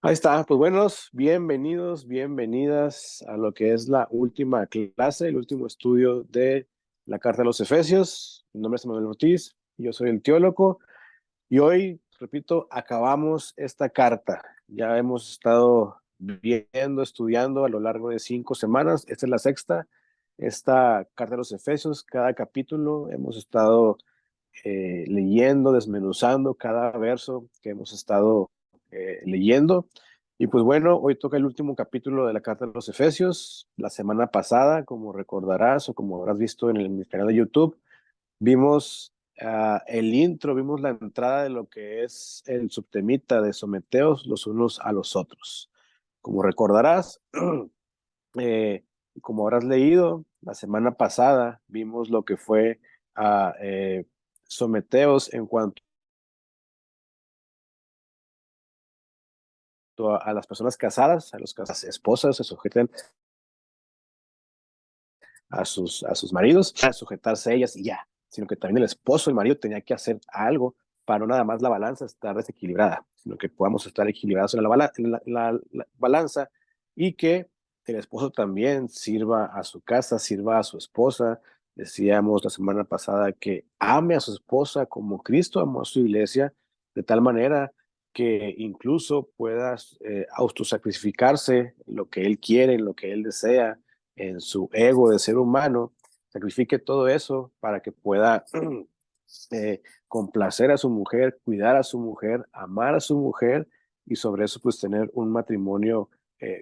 Ahí está, pues buenos, bienvenidos, bienvenidas a lo que es la última clase, el último estudio de la Carta de los Efesios. Mi nombre es Manuel Ortiz, yo soy el teólogo y hoy, repito, acabamos esta carta. Ya hemos estado viendo, estudiando a lo largo de 5 semanas, esta es la sexta, esta Carta de los Efesios, cada capítulo hemos estado leyendo, desmenuzando cada verso que hemos estado leyendo. Y pues bueno, hoy toca el último capítulo de la Carta de los Efesios. La semana pasada, como recordarás o como habrás visto en mi canal de YouTube, vimos el intro, vimos la entrada de lo que es el subtemita de someteos los unos a los otros. Como recordarás, eh, como habrás leído, la semana pasada vimos lo que fue someteos en cuanto a las personas casadas, a las esposas se sujeten a sus maridos, a sujetarse a ellas y ya, sino que también el esposo, el marido tenía que hacer algo para no nada más la balanza estar desequilibrada, sino que podamos estar equilibrados en la balanza y que el esposo también sirva a su casa, sirva a su esposa. Decíamos la semana pasada que ame a su esposa como Cristo amó a su iglesia, de tal manera que incluso pueda autosacrificarse en lo que él quiere, en lo que él desea, en su ego de ser humano, sacrifique todo eso para que pueda complacer a su mujer, cuidar a su mujer, amar a su mujer y sobre eso pues tener un matrimonio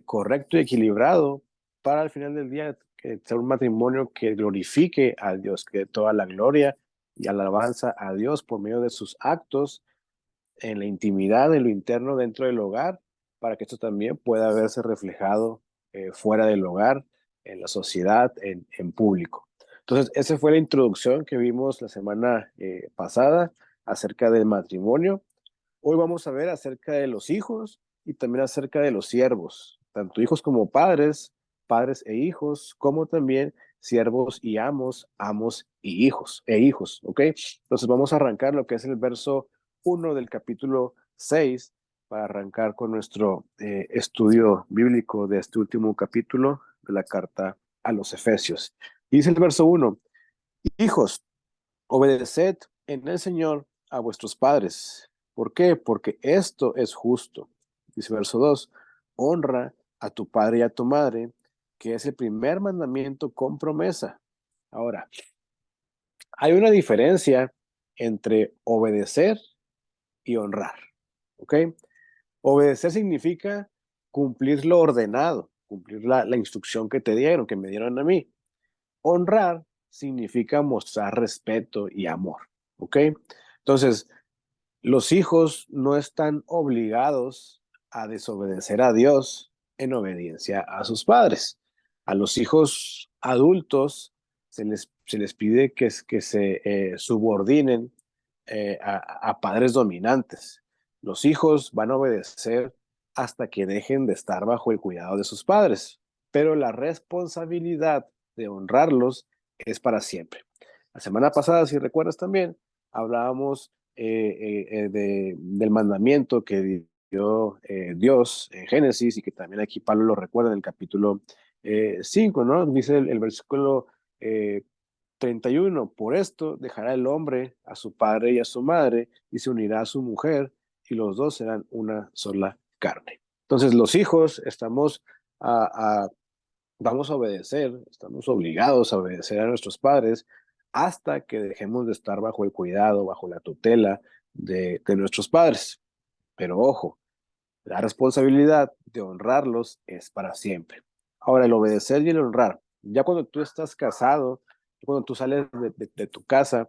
correcto y equilibrado para al final del día ser un matrimonio que glorifique a Dios, que dé toda la gloria y alabanza a Dios por medio de sus actos en la intimidad, en lo interno dentro del hogar, para que esto también pueda verse reflejado fuera del hogar, en la sociedad, en público. Entonces, esa fue la introducción que vimos la semana pasada acerca del matrimonio. Hoy vamos a ver acerca de los hijos y también acerca de los siervos, tanto hijos como padres, padres e hijos, como también siervos y amos, amos y hijos, ¿ok? Entonces vamos a arrancar lo que es el verso 1 del capítulo 6 para arrancar con nuestro estudio bíblico de este último capítulo de la carta a los Efesios. Dice el verso 1: Hijos, obedeced en el Señor a vuestros padres. ¿Por qué? Porque esto es justo. Dice verso 2: honra a tu padre y a tu madre, que es el primer mandamiento con promesa. Ahora, hay una diferencia entre obedecer y honrar, ¿ok? Obedecer significa cumplir lo ordenado, cumplir la instrucción que te dieron, que me dieron a mí. Honrar significa mostrar respeto y amor, ¿ok? Entonces, los hijos no están obligados a desobedecer a Dios en obediencia a sus padres. A los hijos adultos se les pide que se subordinen a padres dominantes. Los hijos van a obedecer hasta que dejen de estar bajo el cuidado de sus padres, pero la responsabilidad de honrarlos es para siempre. La semana pasada, si recuerdas también, hablábamos del mandamiento que dio Dios en Génesis y que también aquí Pablo lo recuerda en el capítulo 5, ¿no? Dice el versículo 31: por esto dejará el hombre a su padre y a su madre y se unirá a su mujer y los dos serán una sola carne. Entonces los hijos a, vamos a obedecer, estamos obligados a obedecer a nuestros padres hasta que dejemos de estar bajo el cuidado, bajo la tutela de nuestros padres. Pero ojo, la responsabilidad de honrarlos es para siempre. Ahora, el obedecer y el honrar, ya cuando tú estás casado, cuando tú sales de tu casa,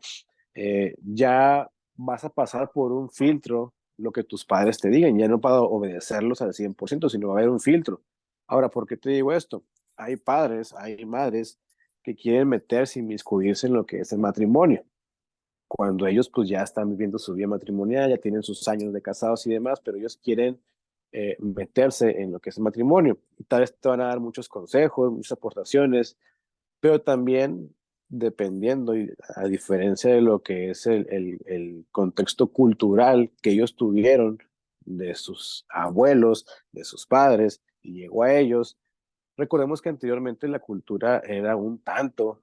ya vas a pasar por un filtro lo que tus padres te digan, ya no para obedecerlos al 100%, sino va a haber un filtro. Ahora, ¿por qué te digo esto? Hay padres, hay madres que quieren meterse y inmiscuirse en lo que es el matrimonio, cuando ellos pues ya están viviendo su vida matrimonial, ya tienen sus años de casados y demás, pero ellos quieren meterse en lo que es el matrimonio. Y tal vez te van a dar muchos consejos, muchas aportaciones, pero también dependiendo, y a diferencia de lo que es el contexto cultural que ellos tuvieron, de sus abuelos, de sus padres, y llegó a ellos. Recordemos que anteriormente la cultura era un tanto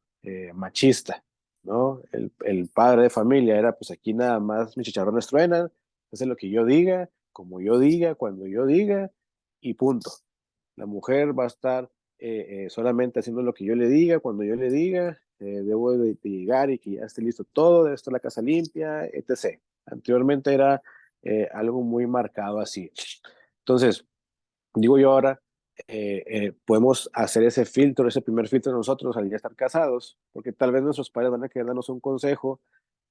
machista, ¿no? El padre de familia era, pues aquí nada más mis chicharrones truenan, es lo que yo diga, como yo diga, cuando yo diga, y punto. La mujer va a estar solamente haciendo lo que yo le diga, cuando yo le diga, debo de llegar y que ya esté listo todo, debe estar la casa limpia, etc. Anteriormente era algo muy marcado así. Entonces, digo yo ahora, podemos hacer ese filtro, ese primer filtro nosotros al ya estar casados, porque tal vez nuestros padres van a querer darnos un consejo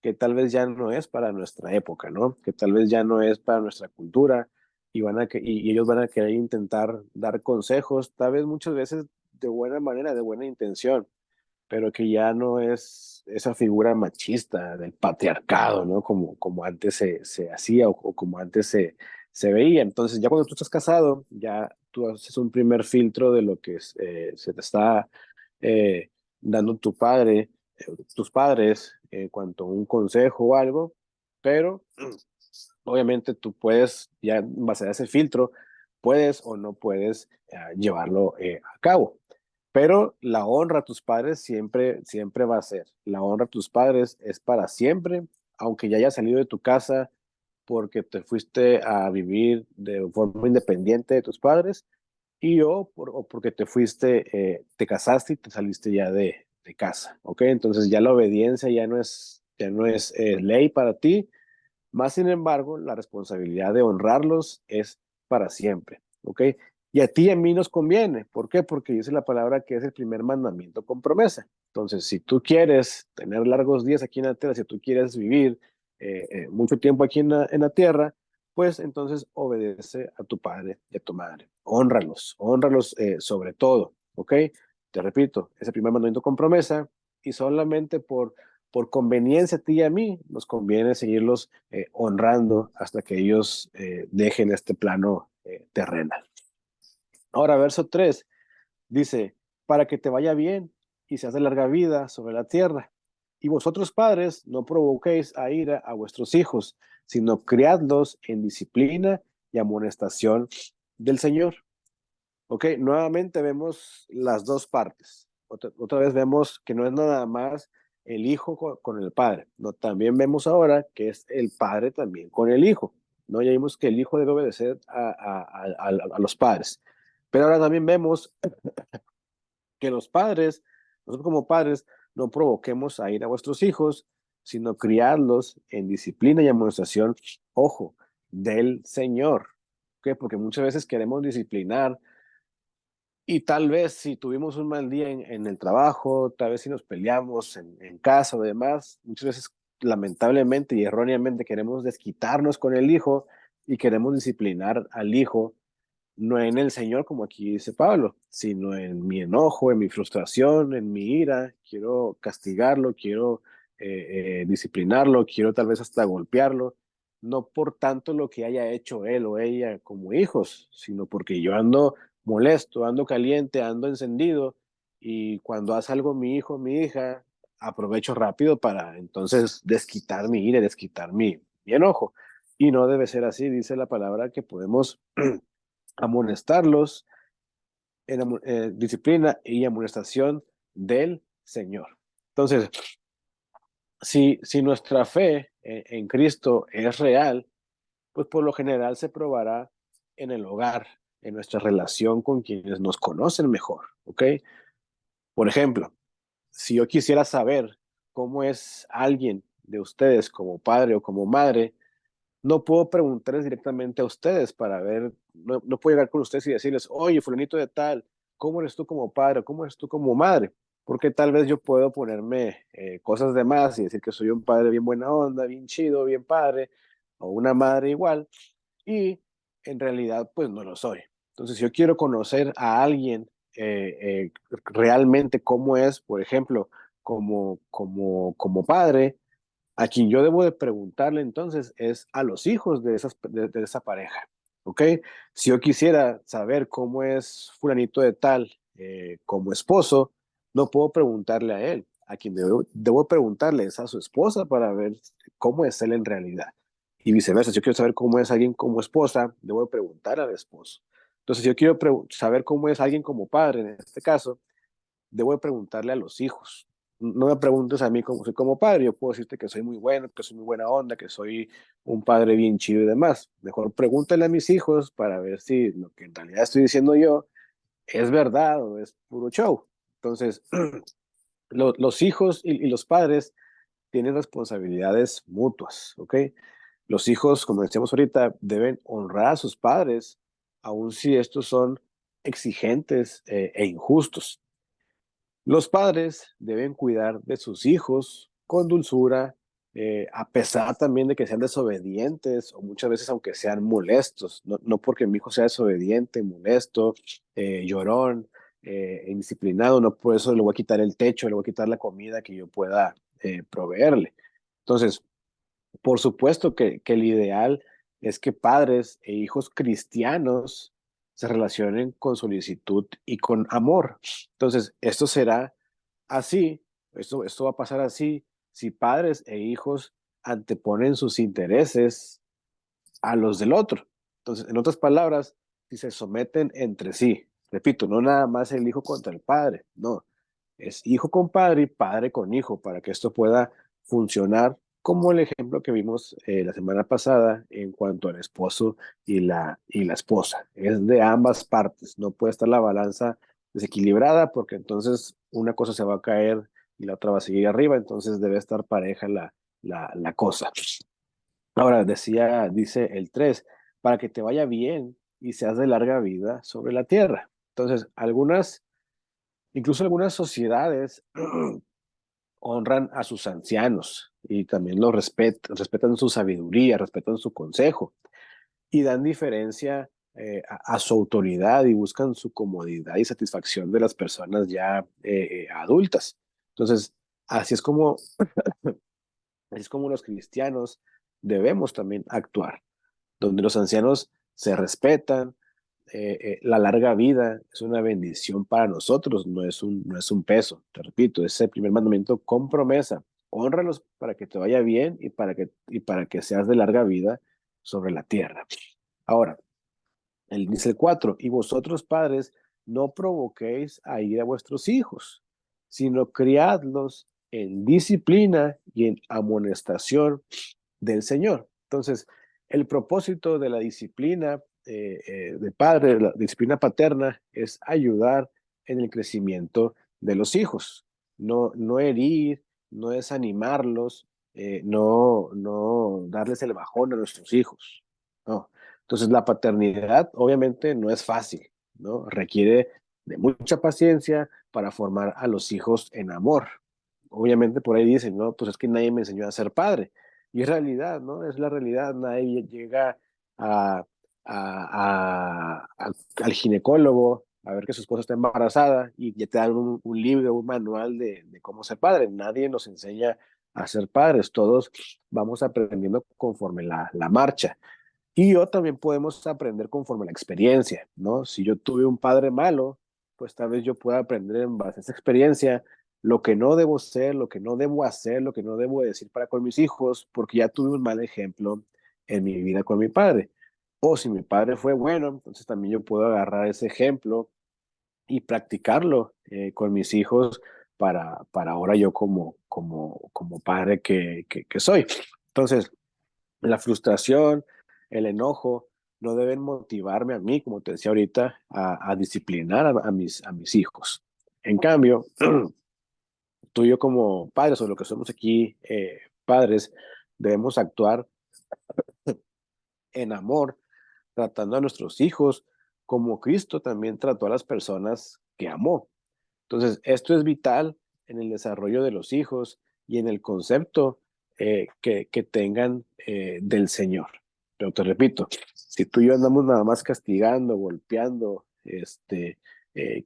que tal vez ya no es para nuestra época, ¿no? Que tal vez ya no es para nuestra cultura y ellos van a querer intentar dar consejos, tal vez muchas veces de buena manera, de buena intención, pero que ya no es esa figura machista del patriarcado, ¿no? Como antes se hacía o como antes se veía. Entonces, ya cuando tú estás casado, ya tú haces un primer filtro de lo que se te está eh, dando tu padre, tus padres, en cuanto a un consejo o algo, pero obviamente tú puedes, ya en base a ese filtro, puedes o no puedes llevarlo a cabo. Pero la honra a tus padres siempre va a ser. La honra a tus padres es para siempre, aunque ya hayas salido de tu casa porque te fuiste a vivir de forma independiente de tus padres o porque te fuiste, te casaste y te saliste ya de casa, ¿ok? Entonces ya la obediencia ya no es ley para ti, más sin embargo, la responsabilidad de honrarlos es para siempre, ¿ok? Y a ti y a mí nos conviene. ¿Por qué? Porque dice la palabra que es el primer mandamiento con promesa. Entonces, si tú quieres tener largos días aquí en la tierra, si tú quieres vivir mucho tiempo aquí en la tierra, pues entonces obedece a tu padre y a tu madre. Honralos sobre todo, ¿ok? Te repito, es el primer mandamiento con promesa y solamente por conveniencia a ti y a mí, nos conviene seguirlos honrando hasta que ellos dejen este plano terrenal. Ahora, verso 3 dice, para que te vaya bien y seas de larga vida sobre la tierra. Y vosotros padres no provoquéis a ira a vuestros hijos, sino criadlos en disciplina y amonestación del Señor. Ok, nuevamente vemos las dos partes. Otra vez vemos que no es nada más el hijo con el padre, no, también vemos ahora que es el padre también con el hijo. ¿No? Ya vimos que el hijo debe obedecer a los padres. Pero ahora también vemos que los padres, nosotros como padres, no provoquemos a ir a vuestros hijos, sino criarlos en disciplina y amonestación, ojo, del Señor. ¿Ok? Porque muchas veces queremos disciplinar y tal vez si tuvimos un mal día en el trabajo, tal vez si nos peleamos en casa o demás, muchas veces lamentablemente y erróneamente queremos desquitarnos con el hijo y queremos disciplinar al hijo, no en el Señor, como aquí dice Pablo, sino en mi enojo, en mi frustración, en mi ira. Quiero castigarlo, quiero disciplinarlo, quiero tal vez hasta golpearlo, no por tanto lo que haya hecho él o ella como hijos, sino porque yo ando molesto, ando caliente, ando encendido, y cuando hace algo mi hijo, mi hija, aprovecho rápido para entonces desquitar mi ira, desquitar mi enojo. Y no debe ser así, dice la palabra que podemos amonestarlos en disciplina y amonestación del Señor. Entonces, si nuestra fe en Cristo es real, pues por lo general se probará en el hogar, en nuestra relación con quienes nos conocen mejor, ¿ok? Por ejemplo, si yo quisiera saber cómo es alguien de ustedes como padre o como madre, no puedo preguntarles directamente a ustedes para ver, no puedo llegar con ustedes y decirles, oye, fulanito de tal, ¿cómo eres tú como padre? ¿Cómo eres tú como madre? Porque tal vez yo puedo ponerme cosas de más y decir que soy un padre bien buena onda, bien chido, bien padre, o una madre igual, y en realidad pues no lo soy. Entonces, si yo quiero conocer a alguien realmente cómo es, por ejemplo, como padre, a quien yo debo de preguntarle entonces es a los hijos de esa pareja, ¿ok? Si yo quisiera saber cómo es fulanito de tal como esposo, no puedo preguntarle a él. A quien debo preguntarle es a su esposa para ver cómo es él en realidad. Y viceversa, si yo quiero saber cómo es alguien como esposa, debo preguntar al esposo. Entonces, si yo quiero saber cómo es alguien como padre, en este caso, debo de preguntarle a los hijos. No me preguntes a mí cómo soy como padre, yo puedo decirte que soy muy bueno, que soy muy buena onda, que soy un padre bien chido y demás. Mejor pregúntale a mis hijos para ver si lo que en realidad estoy diciendo yo es verdad o es puro show. Entonces, los hijos y los padres tienen responsabilidades mutuas, ¿ok? Los hijos, como decíamos ahorita, deben honrar a sus padres, aun si estos son exigentes e injustos. Los padres deben cuidar de sus hijos con dulzura, a pesar también de que sean desobedientes o muchas veces aunque sean molestos. No porque mi hijo sea desobediente, molesto, llorón, indisciplinado, no por eso le voy a quitar el techo, le voy a quitar la comida que yo pueda proveerle. Entonces, por supuesto que el ideal es que padres e hijos cristianos se relacionen con solicitud y con amor. Entonces, esto será así, esto va a pasar así si padres e hijos anteponen sus intereses a los del otro. Entonces, en otras palabras, si se someten entre sí, repito, no nada más el hijo contra el padre, no, es hijo con padre y padre con hijo para que esto pueda funcionar como el ejemplo que vimos la semana pasada en cuanto al esposo y la esposa. Es de ambas partes, no puede estar la balanza desequilibrada porque entonces una cosa se va a caer y la otra va a seguir arriba, entonces debe estar pareja la cosa. Ahora, dice el 3 para que te vaya bien y seas de larga vida sobre la tierra. Entonces, incluso algunas sociedades honran a sus ancianos y también los respetan su sabiduría, respetan su consejo y dan diferencia a su autoridad y buscan su comodidad y satisfacción de las personas ya adultas. Entonces, así es como, así es como los cristianos debemos también actuar, donde los ancianos se respetan. La larga vida es una bendición para nosotros, no es un peso. Te repito, es el primer mandamiento con promesa. Hónralos para que te vaya bien y para que seas de larga vida sobre la tierra. Ahora, dice el 4, y vosotros padres no provoquéis a ir a vuestros hijos, sino criadlos en disciplina y en amonestación del Señor. Entonces, el propósito de la disciplina de padre, la disciplina paterna, es ayudar en el crecimiento de los hijos, no herir, no desanimarlos, no darles el bajón a nuestros hijos. No. Entonces, la paternidad obviamente no es fácil, ¿no? Requiere de mucha paciencia para formar a los hijos en amor. Obviamente por ahí dicen, no, pues es que nadie me enseñó a ser padre. Y es realidad, ¿no? Es la realidad. Nadie llega a, al ginecólogo a ver que su esposa está embarazada y ya te dan un libro, un manual de cómo ser padre. Nadie nos enseña a ser padres. Todos vamos aprendiendo conforme la marcha. Y yo también podemos aprender conforme la experiencia, ¿no? Si yo tuve un padre malo, pues tal vez yo pueda aprender en base a esa experiencia lo que no debo ser, lo que no debo hacer, lo que no debo decir para con mis hijos, porque ya tuve un mal ejemplo en mi vida con mi padre. O si mi padre fue bueno, entonces también yo puedo agarrar ese ejemplo y practicarlo con mis hijos para ahora yo como padre que soy. Entonces, la frustración, el enojo, no deben motivarme a mí, como te decía ahorita, a disciplinar a mis hijos. En cambio, tú y yo como padres, o lo que somos aquí padres, debemos actuar en amor, tratando a nuestros hijos como Cristo también trató a las personas que amó. Entonces, esto es vital en el desarrollo de los hijos y en el concepto que tengan del Señor. Pero te repito, si tú y yo andamos nada más castigando, golpeando,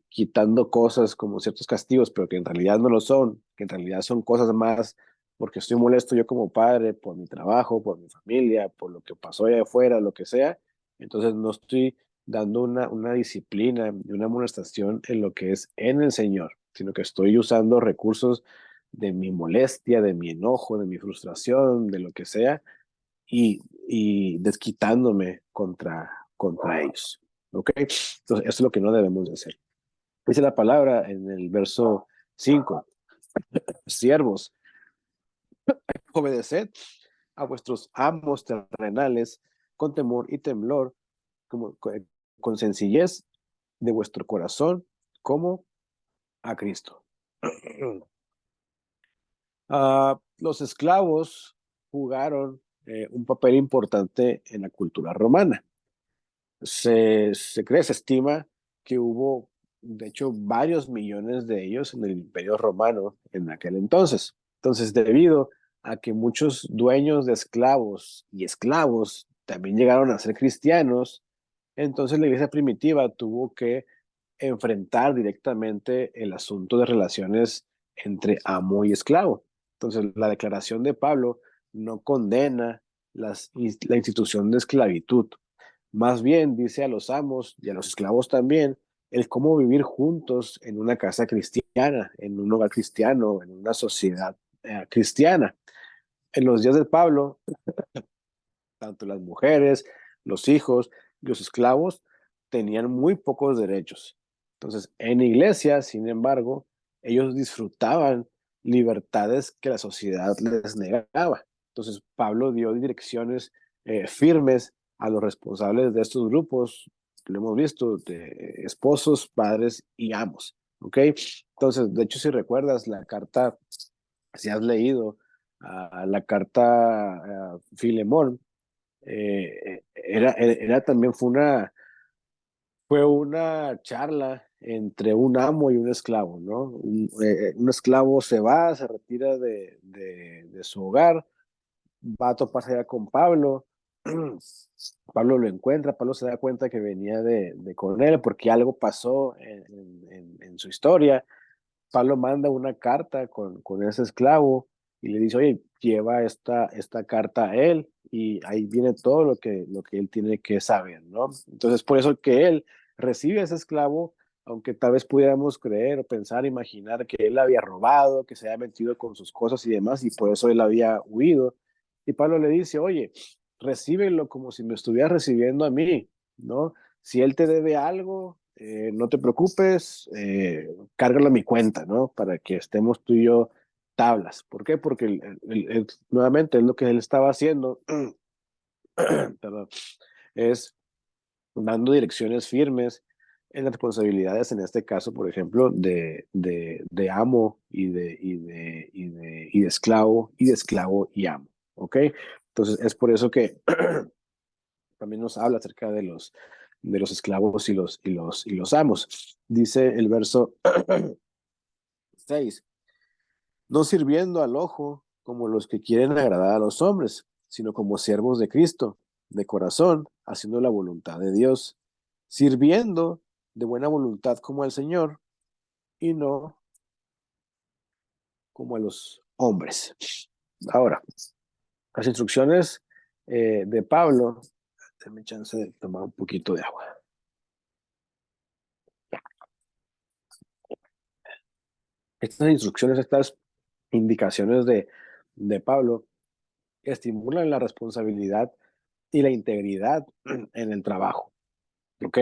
quitando cosas como ciertos castigos, pero que en realidad no lo son, que en realidad son cosas más porque estoy molesto yo como padre por mi trabajo, por mi familia, por lo que pasó allá afuera, lo que sea, entonces no estoy dando una disciplina y una amonestación en lo que es en el Señor, sino que estoy usando recursos de mi molestia, de mi enojo, de mi frustración, de lo que sea, y desquitándome contra ellos. ¿Ok? Entonces, eso es lo que no debemos de hacer. Dice la palabra en el verso 5: siervos, obedeced a vuestros amos terrenales con temor y temblor, como, con sencillez de vuestro corazón, como a Cristo. Los esclavos jugaron un papel importante en la cultura romana. Se cree, se estima que hubo, de hecho, varios millones de ellos en el Imperio Romano en aquel entonces. Entonces, debido a que muchos dueños de esclavos y esclavos también llegaron a ser cristianos, entonces la iglesia primitiva tuvo que enfrentar directamente el asunto de relaciones entre amo y esclavo. Entonces, la declaración de Pablo no condena la institución de esclavitud. Más bien dice a los amos y a los esclavos también el cómo vivir juntos en una casa cristiana, en un hogar cristiano, en una sociedad cristiana. En los días de Pablo, tanto las mujeres, los hijos, los esclavos tenían muy pocos derechos. Entonces, en iglesia, sin embargo, ellos disfrutaban libertades que la sociedad les negaba. Entonces, Pablo dio direcciones firmes a los responsables de estos grupos, lo hemos visto, de esposos, padres y amos. ¿Ok? Entonces, de hecho, si recuerdas la carta, si has leído la carta Filemón, también fue una charla entre un amo y un esclavo, ¿no? Un esclavo se va, se retira de su hogar, va a toparse allá con Pablo. Pablo lo encuentra, Pablo se da cuenta que venía de con él porque algo pasó en su historia. Pablo manda una carta con ese esclavo y le dice, oye, lleva esta carta a él y ahí viene todo lo que él tiene que saber, ¿no? Entonces, por eso que él recibe a ese esclavo, aunque tal vez pudiéramos creer o pensar, imaginar que él había robado, que se había metido con sus cosas y demás, y por eso él había huido. Y Pablo le dice, oye, recíbelo como si me estuviera recibiendo a mí, ¿no? Si él te debe algo, no te preocupes, cárgalo a mi cuenta, ¿no? Para que estemos tú y yo tablas. ¿Por qué? Porque nuevamente es lo que él estaba haciendo, perdón, es dando direcciones firmes en las responsabilidades, en este caso, por ejemplo, de amo y de esclavo, y de esclavo y amo, ¿ok? Entonces, es por eso que también nos habla acerca de los esclavos y los amos. Dice el verso 6: no sirviendo al ojo como los que quieren agradar a los hombres, sino como siervos de Cristo, de corazón, haciendo la voluntad de Dios, sirviendo de buena voluntad como al Señor y no como a los hombres. Ahora, las instrucciones de Pablo, denme chance de tomar un poquito de agua. Estas instrucciones, estas indicaciones de Pablo estimulan la responsabilidad y la integridad en el trabajo. ¿Ok?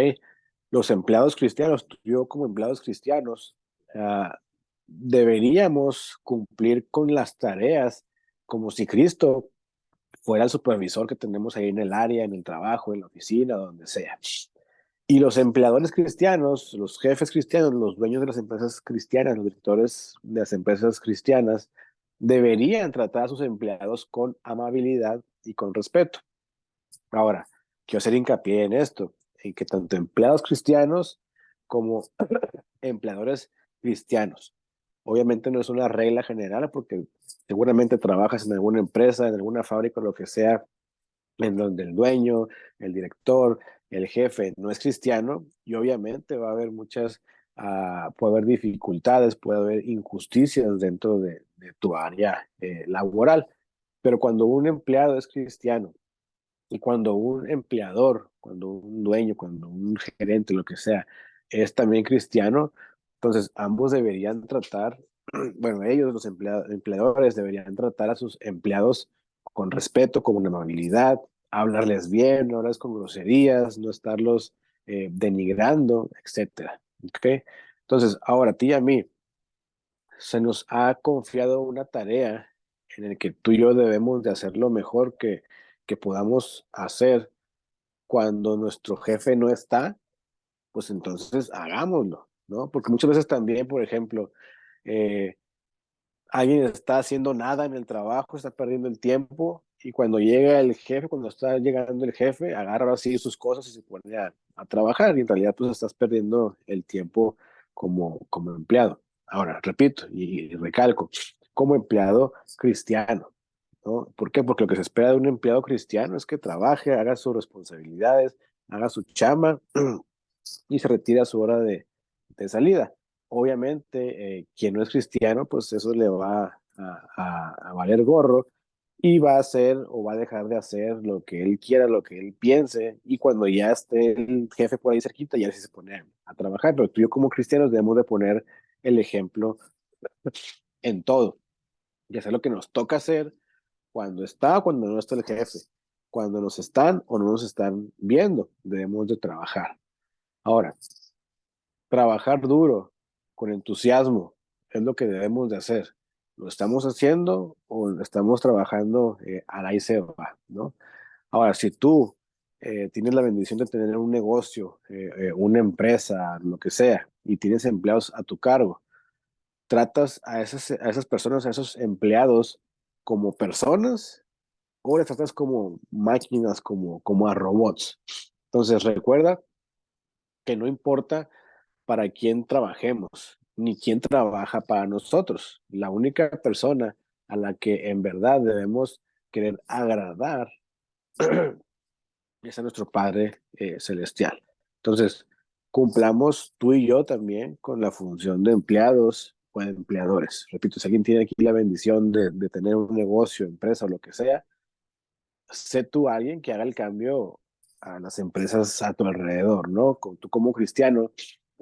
Los empleados cristianos, yo como empleados cristianos, deberíamos cumplir con las tareas como si Cristo fuera el supervisor que tenemos ahí en el área, en el trabajo, en la oficina, donde sea. Y los empleadores cristianos, los jefes cristianos, los dueños de las empresas cristianas, los directores de las empresas cristianas, deberían tratar a sus empleados con amabilidad y con respeto. Ahora, quiero hacer hincapié en esto, en que tanto empleados cristianos como empleadores cristianos. Obviamente no es una regla general porque seguramente trabajas en alguna empresa, en alguna fábrica, lo que sea, en donde el dueño, el director, el jefe no es cristiano y obviamente va a haber puede haber dificultades, puede haber injusticias dentro de tu área laboral. Pero cuando un empleado es cristiano y cuando un empleador, cuando un dueño, cuando un gerente, lo que sea, es también cristiano, entonces ambos deberían tratar, bueno, ellos, los empleadores, deberían tratar a sus empleados con respeto, con amabilidad, hablarles bien, no hablarles con groserías, no estarlos denigrando, etcétera. ¿Ok? Entonces, ahora a ti y a mí se nos ha confiado una tarea en la que tú y yo debemos de hacer lo mejor que podamos hacer cuando nuestro jefe no está, pues entonces hagámoslo, ¿no? Porque muchas veces también, por ejemplo, eh, alguien está haciendo nada en el trabajo, está perdiendo el tiempo y cuando llega el jefe, cuando está llegando el jefe, agarra así sus cosas y se pone a trabajar y en realidad pues estás perdiendo el tiempo como empleado. Ahora, repito y recalco, como empleado cristiano, ¿no? ¿Por qué? Porque lo que se espera de un empleado cristiano es que trabaje, haga sus responsabilidades, haga su chamba y se retira a su hora de salida. Obviamente, quien no es cristiano, pues eso le va a valer gorro y va a hacer o va a dejar de hacer lo que él quiera, lo que él piense, y cuando ya esté el jefe por ahí cerquita, ya sí se pone a trabajar. Pero tú y yo como cristianos debemos de poner el ejemplo en todo y hacer lo que nos toca hacer cuando está o cuando no está el jefe, cuando nos están o no nos están viendo, debemos de trabajar. Ahora, trabajar duro, con entusiasmo, es lo que debemos de hacer. ¿Lo estamos haciendo o estamos trabajando a la y se va, ¿no? Ahora, si tú tienes la bendición de tener un negocio, una empresa, lo que sea, y tienes empleados a tu cargo, ¿tratas a esas personas, a esos empleados como personas o les tratas como máquinas, como a robots? Entonces, recuerda que no importa para quién trabajemos, ni quién trabaja para nosotros. La única persona a la que en verdad debemos querer agradar es a nuestro Padre Celestial. Entonces, cumplamos tú y yo también con la función de empleados o de empleadores. Repito, si alguien tiene aquí la bendición de tener un negocio, empresa o lo que sea, sé tú alguien que haga el cambio a las empresas a tu alrededor, ¿no? Tú como cristiano,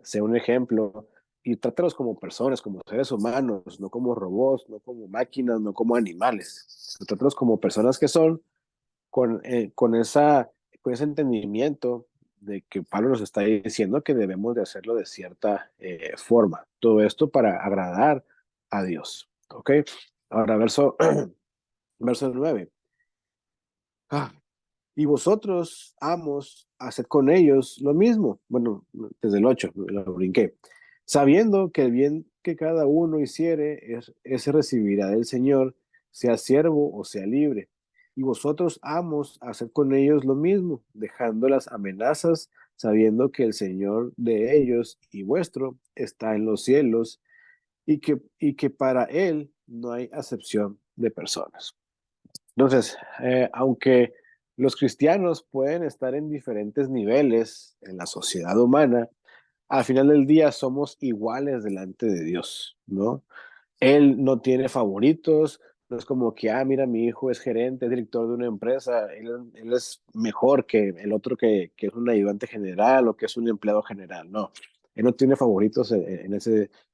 sé un ejemplo y trátalos como personas, como seres humanos, no como robots, no como máquinas, no como animales. Trátalos como personas que son con, eh, con, esa, con ese entendimiento de que Pablo nos está diciendo que debemos de hacerlo de cierta forma. Todo esto para agradar a Dios, ¿ok? Ahora, verso 9. Y vosotros, amos, haced con ellos lo mismo. Bueno, desde el 8 lo brinqué. Sabiendo que el bien que cada uno hiciere, ese recibirá del Señor, sea siervo o sea libre. Y vosotros, amos, haced con ellos lo mismo, dejando las amenazas, sabiendo que el Señor de ellos y vuestro está en los cielos y que para Él no hay acepción de personas. Entonces, aunque los cristianos pueden estar en diferentes niveles en la sociedad humana, al final del día somos iguales delante de Dios, ¿no? Él no tiene favoritos, no es como que, mira, mi hijo es gerente, es director de una empresa, él es mejor que el otro que es un ayudante general o que es un empleado general, no. Él no tiene favoritos en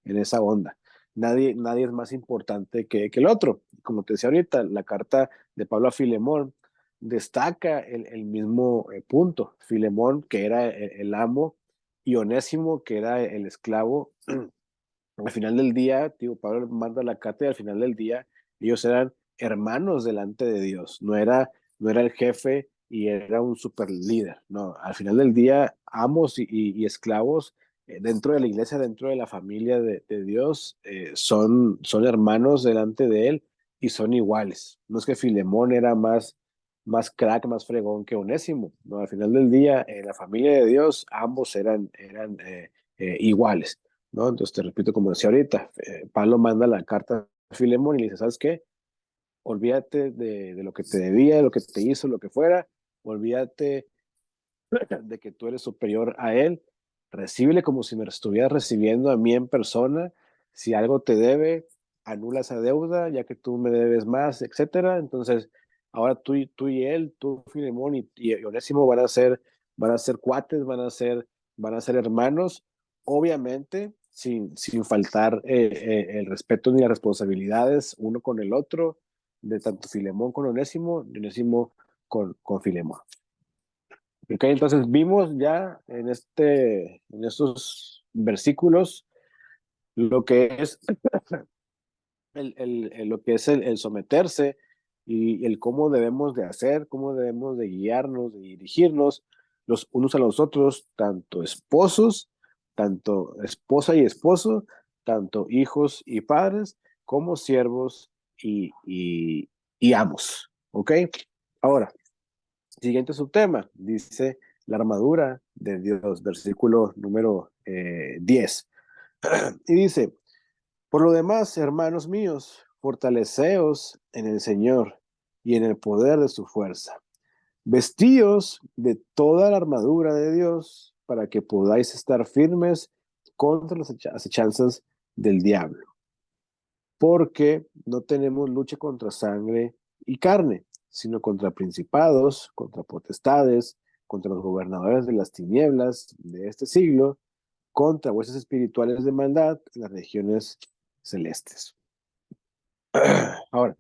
esa onda. Nadie es más importante que el otro. Como te decía ahorita, la carta de Pablo a Filemón destaca el mismo punto. Filemón, que era el amo, y Onésimo, que era el esclavo. Al final del día, digo, Pablo manda la carta y al final del día ellos eran hermanos delante de Dios, no era el jefe y era un super líder, no, al final del día amos y esclavos dentro de la iglesia, dentro de la familia de Dios, son hermanos delante de él y son iguales. No es que Filemón era más crack, más fregón que Onésimo, no, al final del día en la familia de Dios ambos eran iguales. ¿No? Entonces te repito, como decía ahorita, Pablo manda la carta a Filemón y le dice, ¿sabes qué? Olvídate de lo que te debía, de lo que te hizo, lo que fuera, olvídate de que tú eres superior a él, recíbele como si me estuvieras recibiendo a mí en persona, si algo te debe, anula esa deuda, ya que tú me debes más, etcétera. Entonces, ahora tú y él, tú, Filemón y Onésimo van a ser cuates, van a ser hermanos, obviamente, sin faltar el respeto ni las responsabilidades uno con el otro, de tanto Filemón con Onésimo, de Onésimo con Filemón. Ok, entonces vimos ya en estos versículos lo que es lo que es el someterse y el cómo debemos de hacer, cómo debemos de guiarnos, de dirigirnos los unos a los otros, tanto esposos, tanto esposa y esposo, tanto hijos y padres, como siervos y amos. ¿Ok? Ahora, siguiente subtema, dice la armadura de Dios, versículo número 10. Y dice, por lo demás, hermanos míos, fortaleceos en el Señor y en el poder de su fuerza. Vestíos de toda la armadura de Dios para que podáis estar firmes contra las acechanzas del diablo. Porque no tenemos lucha contra sangre y carne, sino contra principados, contra potestades, contra los gobernadores de las tinieblas de este siglo, contra huestes espirituales de maldad en las regiones celestes. Ahora,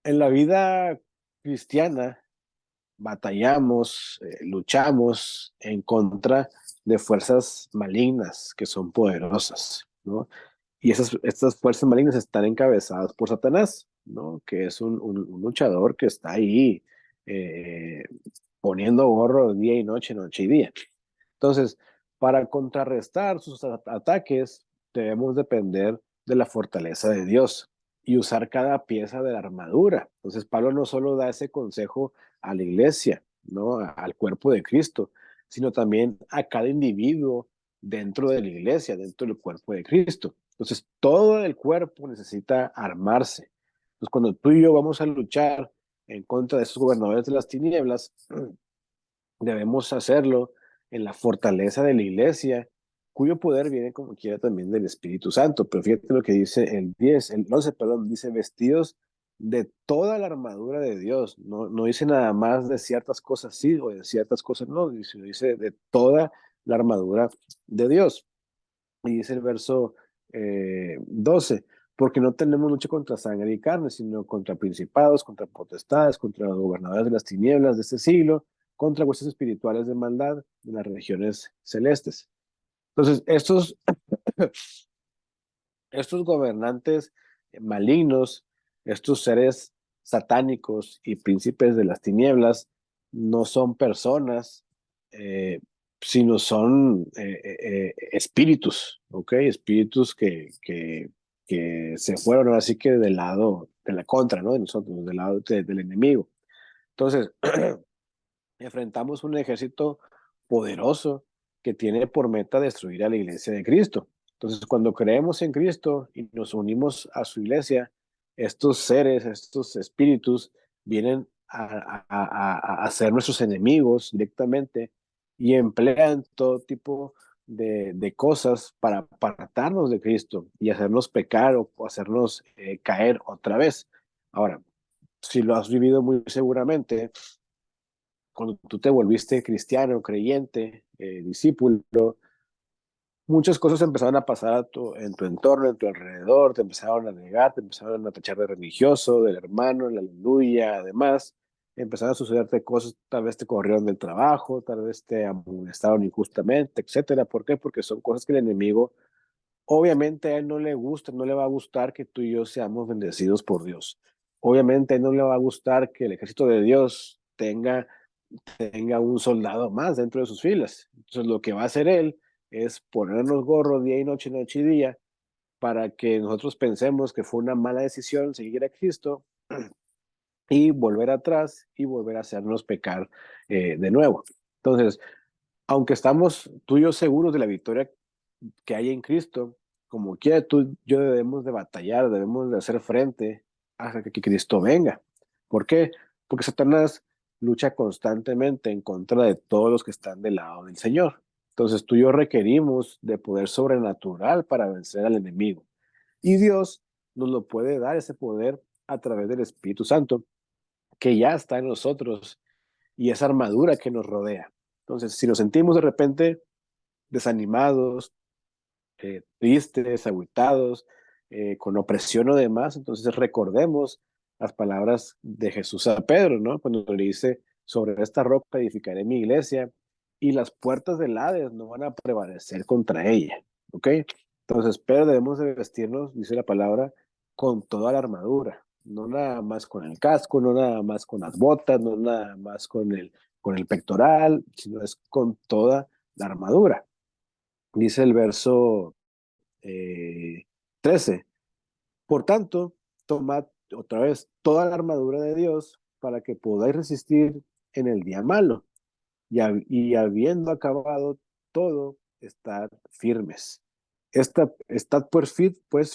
en la vida cristiana batallamos, luchamos en contra de fuerzas malignas que son poderosas, ¿no? Y estas fuerzas malignas están encabezadas por Satanás, ¿no? Que es un luchador que está ahí eh, poniendo gorro día y noche, noche y día. Entonces, para contrarrestar sus ataques, debemos depender de la fortaleza de Dios y usar cada pieza de la armadura. Entonces, Pablo no solo da ese consejo a la iglesia, ¿no? Al cuerpo de Cristo, sino también a cada individuo dentro de la iglesia, dentro del cuerpo de Cristo. Entonces, todo el cuerpo necesita armarse. Entonces, cuando tú y yo vamos a luchar en contra de esos gobernadores de las tinieblas, debemos hacerlo en la fortaleza de la iglesia, cuyo poder viene como quiera también del Espíritu Santo. Pero fíjate lo que dice el 11, perdón, dice vestidos de toda la armadura de Dios. No, no dice nada más de ciertas cosas sí o de ciertas cosas no, dice de toda la armadura de Dios. Y dice el verso 12, porque no tenemos lucha contra sangre y carne, sino contra principados, contra potestades, contra los gobernadores de las tinieblas de este siglo, contra huestes espirituales de maldad de las regiones celestes. Entonces, estos gobernantes malignos, estos seres satánicos y príncipes de las tinieblas, no son personas, eh, sino son espíritus, ¿ok? Espíritus que se fueron así que del lado, de la contra, ¿no? De nosotros, del lado del enemigo. Entonces, enfrentamos un ejército poderoso que tiene por meta destruir a la iglesia de Cristo. Entonces, cuando creemos en Cristo y nos unimos a su iglesia, estos seres, estos espíritus, vienen a ser nuestros enemigos directamente y emplean todo tipo de cosas para apartarnos de Cristo y hacernos pecar o hacernos caer otra vez. Ahora, si lo has vivido muy seguramente, cuando tú te volviste cristiano, creyente, discípulo, muchas cosas empezaron a pasar en tu entorno, en tu alrededor, te empezaron a negar, te empezaron a tachar de religioso, del hermano, la aleluya, además, empezaron a sucederte cosas, tal vez te corrieron del trabajo, tal vez te amonestaron injustamente, etcétera. ¿Por qué? Porque son cosas que el enemigo, obviamente a él no le gusta, no le va a gustar que tú y yo seamos bendecidos por Dios. Obviamente a él no le va a gustar que el ejército de Dios tenga un soldado más dentro de sus filas. Entonces lo que va a hacer él es ponernos gorro día y noche, noche y día, para que nosotros pensemos que fue una mala decisión seguir a Cristo y volver atrás y volver a hacernos pecar de nuevo. Entonces, aunque estamos tú y yo seguros de la victoria que hay en Cristo, como quiera tú y yo debemos de batallar, debemos de hacer frente hasta que Cristo venga. ¿Por qué? Porque Satanás lucha constantemente en contra de todos los que están del lado del Señor. Entonces tú y yo requerimos de poder sobrenatural para vencer al enemigo. Y Dios nos lo puede dar ese poder a través del Espíritu Santo, que ya está en nosotros y esa armadura que nos rodea. Entonces, si nos sentimos de repente desanimados, tristes, aguitados, con opresión o demás. Entonces recordemos las palabras de Jesús a Pedro, ¿no? Cuando le dice, sobre esta roca edificaré mi iglesia y las puertas del Hades no van a prevalecer contra ella, ¿ok? Entonces, pero debemos de vestirnos, dice la palabra, con toda la armadura, no nada más con el casco, no nada más con las botas, no nada más con el pectoral, sino es con toda la armadura. Dice el verso 13, por tanto, tomad otra vez toda la armadura de Dios para que podáis resistir en el día malo y habiendo acabado todo, estad firmes. Estad pues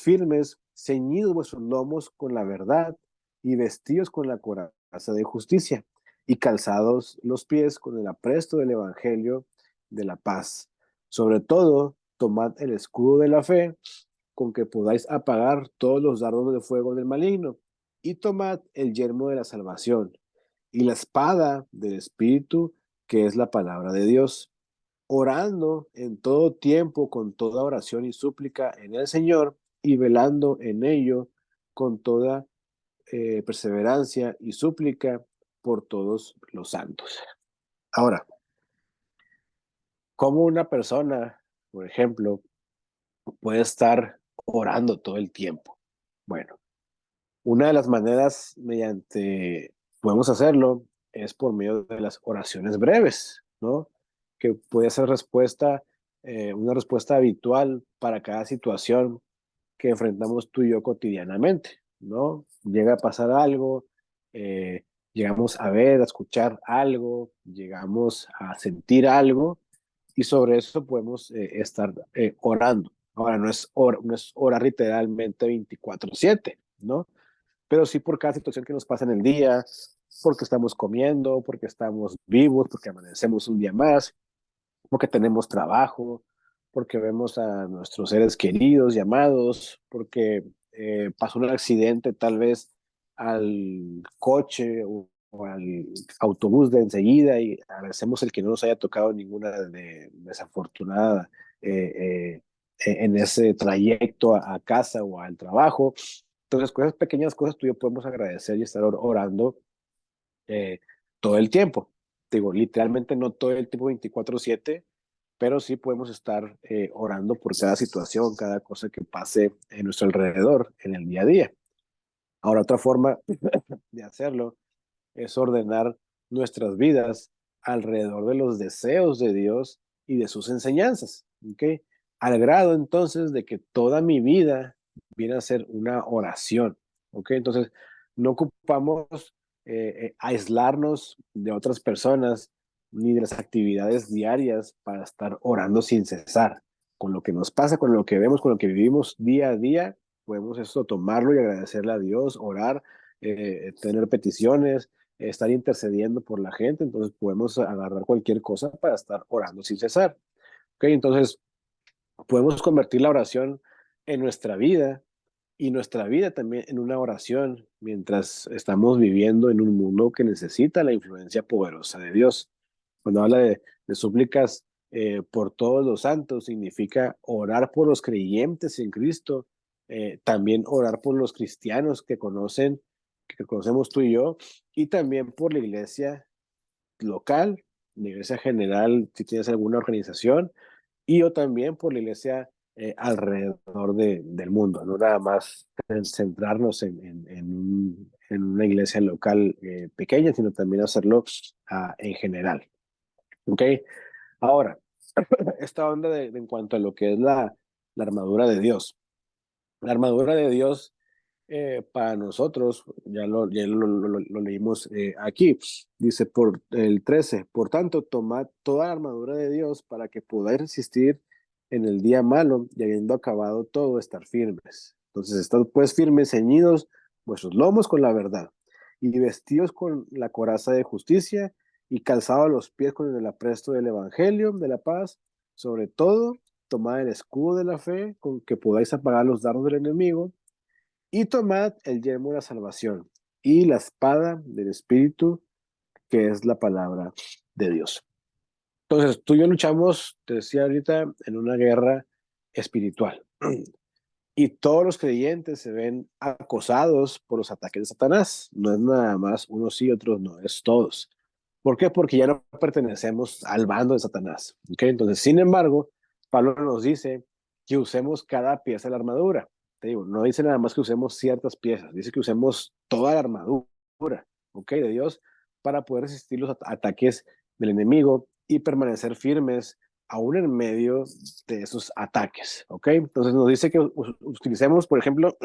firmes, ceñidos vuestros lomos con la verdad y vestidos con la coraza de justicia y calzados los pies con el apresto del evangelio de la paz. Sobre todo, tomad el escudo de la fe con que podáis apagar todos los dardos de fuego del maligno y tomad el yelmo de la salvación y la espada del Espíritu, que es la palabra de Dios, orando en todo tiempo con toda oración y súplica en el Señor y velando en ello con toda perseverancia y súplica por todos los santos. Ahora, ¿cómo una persona, por ejemplo, puede estar orando todo el tiempo? Bueno, una de las maneras mediante podemos hacerlo es por medio de las oraciones breves, ¿no? Que puede ser una respuesta habitual para cada situación que enfrentamos tú y yo cotidianamente, ¿no? Llega a pasar algo, eh, llegamos a ver, a escuchar algo, llegamos a sentir algo y sobre eso podemos estar orando. Ahora, no es orar literalmente 24/7, ¿no? Pero sí por cada situación que nos pasa en el día, porque estamos comiendo, porque estamos vivos, porque amanecemos un día más, porque tenemos trabajo, porque vemos a nuestros seres queridos llamados, porque pasó un accidente tal vez al coche o al autobús de enseguida y agradecemos el que no nos haya tocado ninguna desafortunada en ese trayecto a casa o al trabajo. Entonces, cosas pequeñas, cosas tú y yo podemos agradecer y estar orando eh, todo el tiempo. Digo, literalmente no todo el tiempo 24/7, pero sí podemos estar orando por cada situación, cada cosa que pase en nuestro alrededor en el día a día. Ahora, otra forma de hacerlo es ordenar nuestras vidas alrededor de los deseos de Dios y de sus enseñanzas, ¿ok? Al grado entonces de que toda mi vida viene a ser una oración, ¿ok? Entonces, no ocupamos aislarnos de otras personas ni de las actividades diarias para estar orando sin cesar. Con lo que nos pasa, con lo que vemos, con lo que vivimos día a día, podemos esto tomarlo y agradecerle a Dios, orar, tener peticiones, estar intercediendo por la gente, entonces podemos agarrar cualquier cosa para estar orando sin cesar. ¿Ok? Entonces podemos convertir la oración en nuestra vida y nuestra vida también en una oración mientras estamos viviendo en un mundo que necesita la influencia poderosa de Dios. Cuando habla de súplicas por todos los santos, significa orar por los creyentes en Cristo, también orar por los cristianos que conocemos tú y yo, y también por la iglesia local, la iglesia general, si tienes alguna organización, y o también por la iglesia alrededor del mundo, no nada más centrarnos en una iglesia local pequeña, sino también hacerlo en general. ¿Ok? Ahora, esta onda en cuanto a lo que es la armadura de Dios. La armadura de Dios para nosotros, ya lo leímos aquí, dice por el 13, por tanto, tomad toda la armadura de Dios para que podáis resistir en el día malo y habiendo acabado todo, estar firmes. Entonces, estad pues firmes, ceñidos vuestros lomos con la verdad y vestidos con la coraza de justicia y calzados los pies con el apresto del evangelio de la paz. Sobre todo, tomad el escudo de la fe con que podáis apagar los dardos del enemigo y tomad el yelmo de la salvación y la espada del Espíritu, que es la palabra de Dios. Entonces, tú y yo luchamos, te decía ahorita, en una guerra espiritual. Y todos los creyentes se ven acosados por los ataques de Satanás. No es nada más unos sí, otros no, es todos. ¿Por qué? Porque ya no pertenecemos al bando de Satanás. ¿Okay? Entonces, sin embargo, Pablo nos dice que usemos cada pieza de la armadura. Te digo, no dice nada más que usemos ciertas piezas, dice que usemos toda la armadura, ¿ok? De Dios para poder resistir los ataques del enemigo y permanecer firmes aún en medio de esos ataques, ¿ok? Entonces nos dice que utilicemos, por ejemplo,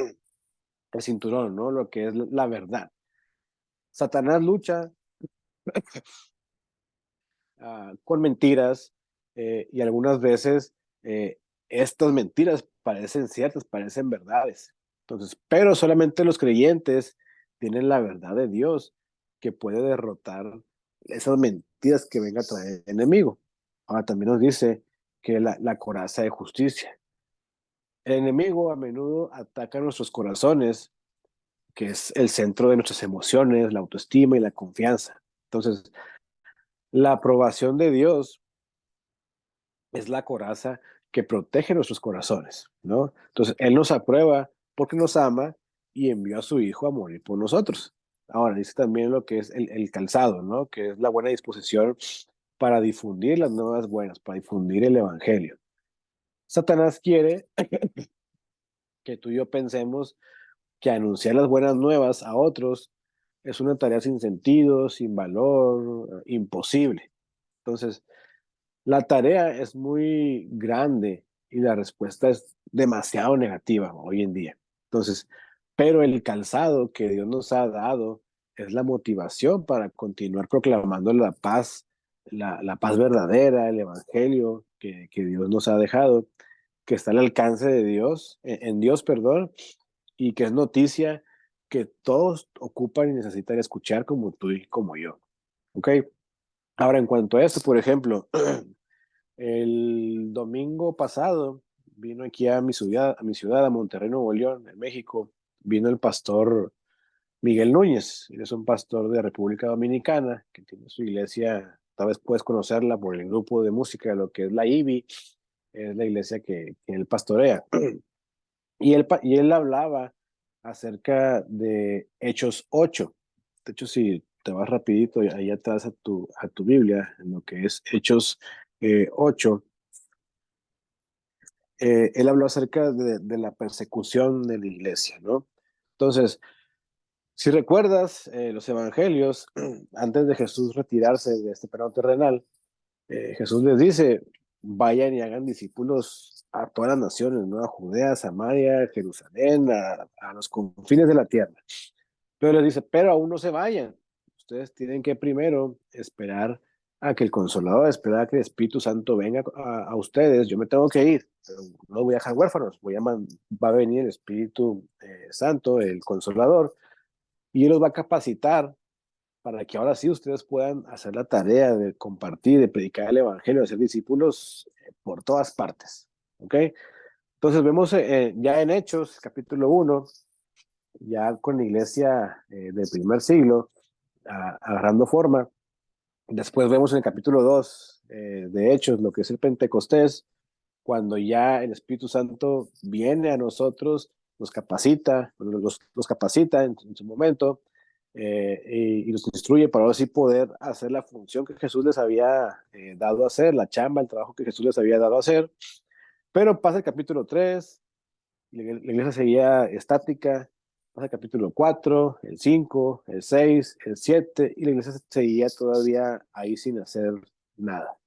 el cinturón, ¿no? Lo que es la verdad. Satanás lucha con mentiras y algunas veces estas mentiras parecen ciertas, parecen verdades. Entonces, pero solamente los creyentes tienen la verdad de Dios que puede derrotar esas mentiras que venga a traer el enemigo. Ahora también nos dice que la coraza de justicia. El enemigo a menudo ataca nuestros corazones, que es el centro de nuestras emociones, la autoestima y la confianza. Entonces, la aprobación de Dios es la coraza que protege nuestros corazones, ¿no? Entonces, Él nos aprueba porque nos ama y envió a su Hijo a morir por nosotros. Ahora, dice también lo que es el calzado, ¿no? Que es la buena disposición para difundir las nuevas buenas, para difundir el Evangelio. Satanás quiere que tú y yo pensemos que anunciar las buenas nuevas a otros es una tarea sin sentido, sin valor, imposible. Entonces, la tarea es muy grande y la respuesta es demasiado negativa hoy en día. Entonces, pero el calzado que Dios nos ha dado es la motivación para continuar proclamando la paz, la paz verdadera, el evangelio que Dios nos ha dejado, que está al alcance de Dios, en Dios, perdón, y que es noticia que todos ocupan y necesitan escuchar como tú y como yo. ¿Ok? Ahora, en cuanto a esto, por ejemplo, el domingo pasado vino aquí a Monterrey, Nuevo León, en México, vino el pastor Miguel Núñez. Él es un pastor de República Dominicana que tiene su iglesia, tal vez puedes conocerla por el grupo de música, lo que es la IBI, es la iglesia que él pastorea. Y él hablaba acerca de Hechos 8. De hecho, si te vas rapidito ahí atrás a tu Biblia, en lo que es Hechos 8, él habló acerca de la persecución de la iglesia, ¿no? Entonces, si recuerdas los evangelios, antes de Jesús retirarse de este plano terrenal, Jesús les dice, vayan y hagan discípulos a todas las naciones, ¿no? A Judea, Samaria, Jerusalén, a los confines de la tierra. Pero les dice, pero aún no se vayan. Ustedes tienen que primero esperar a que el Consolador, esperar a que el Espíritu Santo venga a ustedes. Yo me tengo que ir, pero no los voy a dejar huérfanos. Va a venir el Espíritu Santo, el Consolador, y Él los va a capacitar para que ahora sí ustedes puedan hacer la tarea de compartir, de predicar el Evangelio, de ser discípulos por todas partes. ¿Ok? Entonces vemos ya en Hechos, capítulo 1, ya con la iglesia del primer siglo, agarrando forma. Después vemos en el capítulo 2 de Hechos lo que es el Pentecostés, cuando ya el Espíritu Santo viene a nosotros, nos capacita, los capacita en su momento y nos instruye para así poder hacer la función que Jesús les había dado a hacer, la chamba, el trabajo que Jesús les había dado a hacer. Pero pasa el capítulo 3, la iglesia seguía estática, pasa el capítulo 4, el 5, el 6, el 7, y la iglesia seguía todavía ahí sin hacer nada.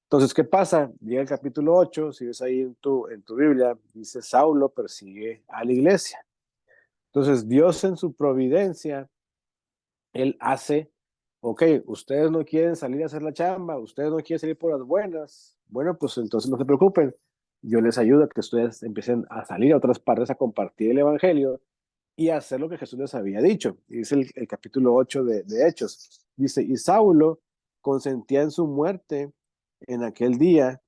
Entonces, ¿qué pasa? Llega el capítulo 8, si ves ahí en tu Biblia, dice Saulo persigue a la iglesia. Entonces, Dios en su providencia, Él hace, ok, ustedes no quieren salir a hacer la chamba, ustedes no quieren salir por las buenas, bueno, pues entonces no se preocupen, yo les ayudo a que ustedes empiecen a salir a otras partes a compartir el Evangelio y a hacer lo que Jesús les había dicho. Dice el capítulo 8 de Hechos, dice, y Saulo consentía en su muerte en aquel día,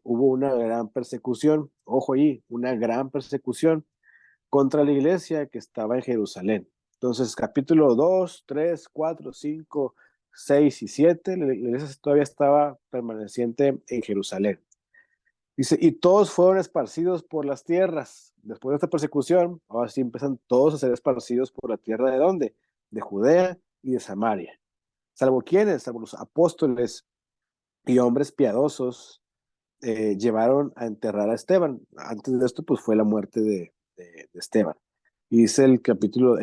hubo una gran persecución, ojo ahí, una gran persecución contra la iglesia que estaba en Jerusalén. Entonces, capítulo 2, 3, 4, 5, 6 y 7, la iglesia todavía estaba permaneciente en Jerusalén. Dice, y todos fueron esparcidos por las tierras. Después de esta persecución, ahora sí empiezan todos a ser esparcidos por la tierra ¿de dónde? De Judea y de Samaria. Salvo quienes, salvo los apóstoles y hombres piadosos, llevaron a enterrar a Esteban. Antes de esto, pues fue la muerte de Esteban. Y dice el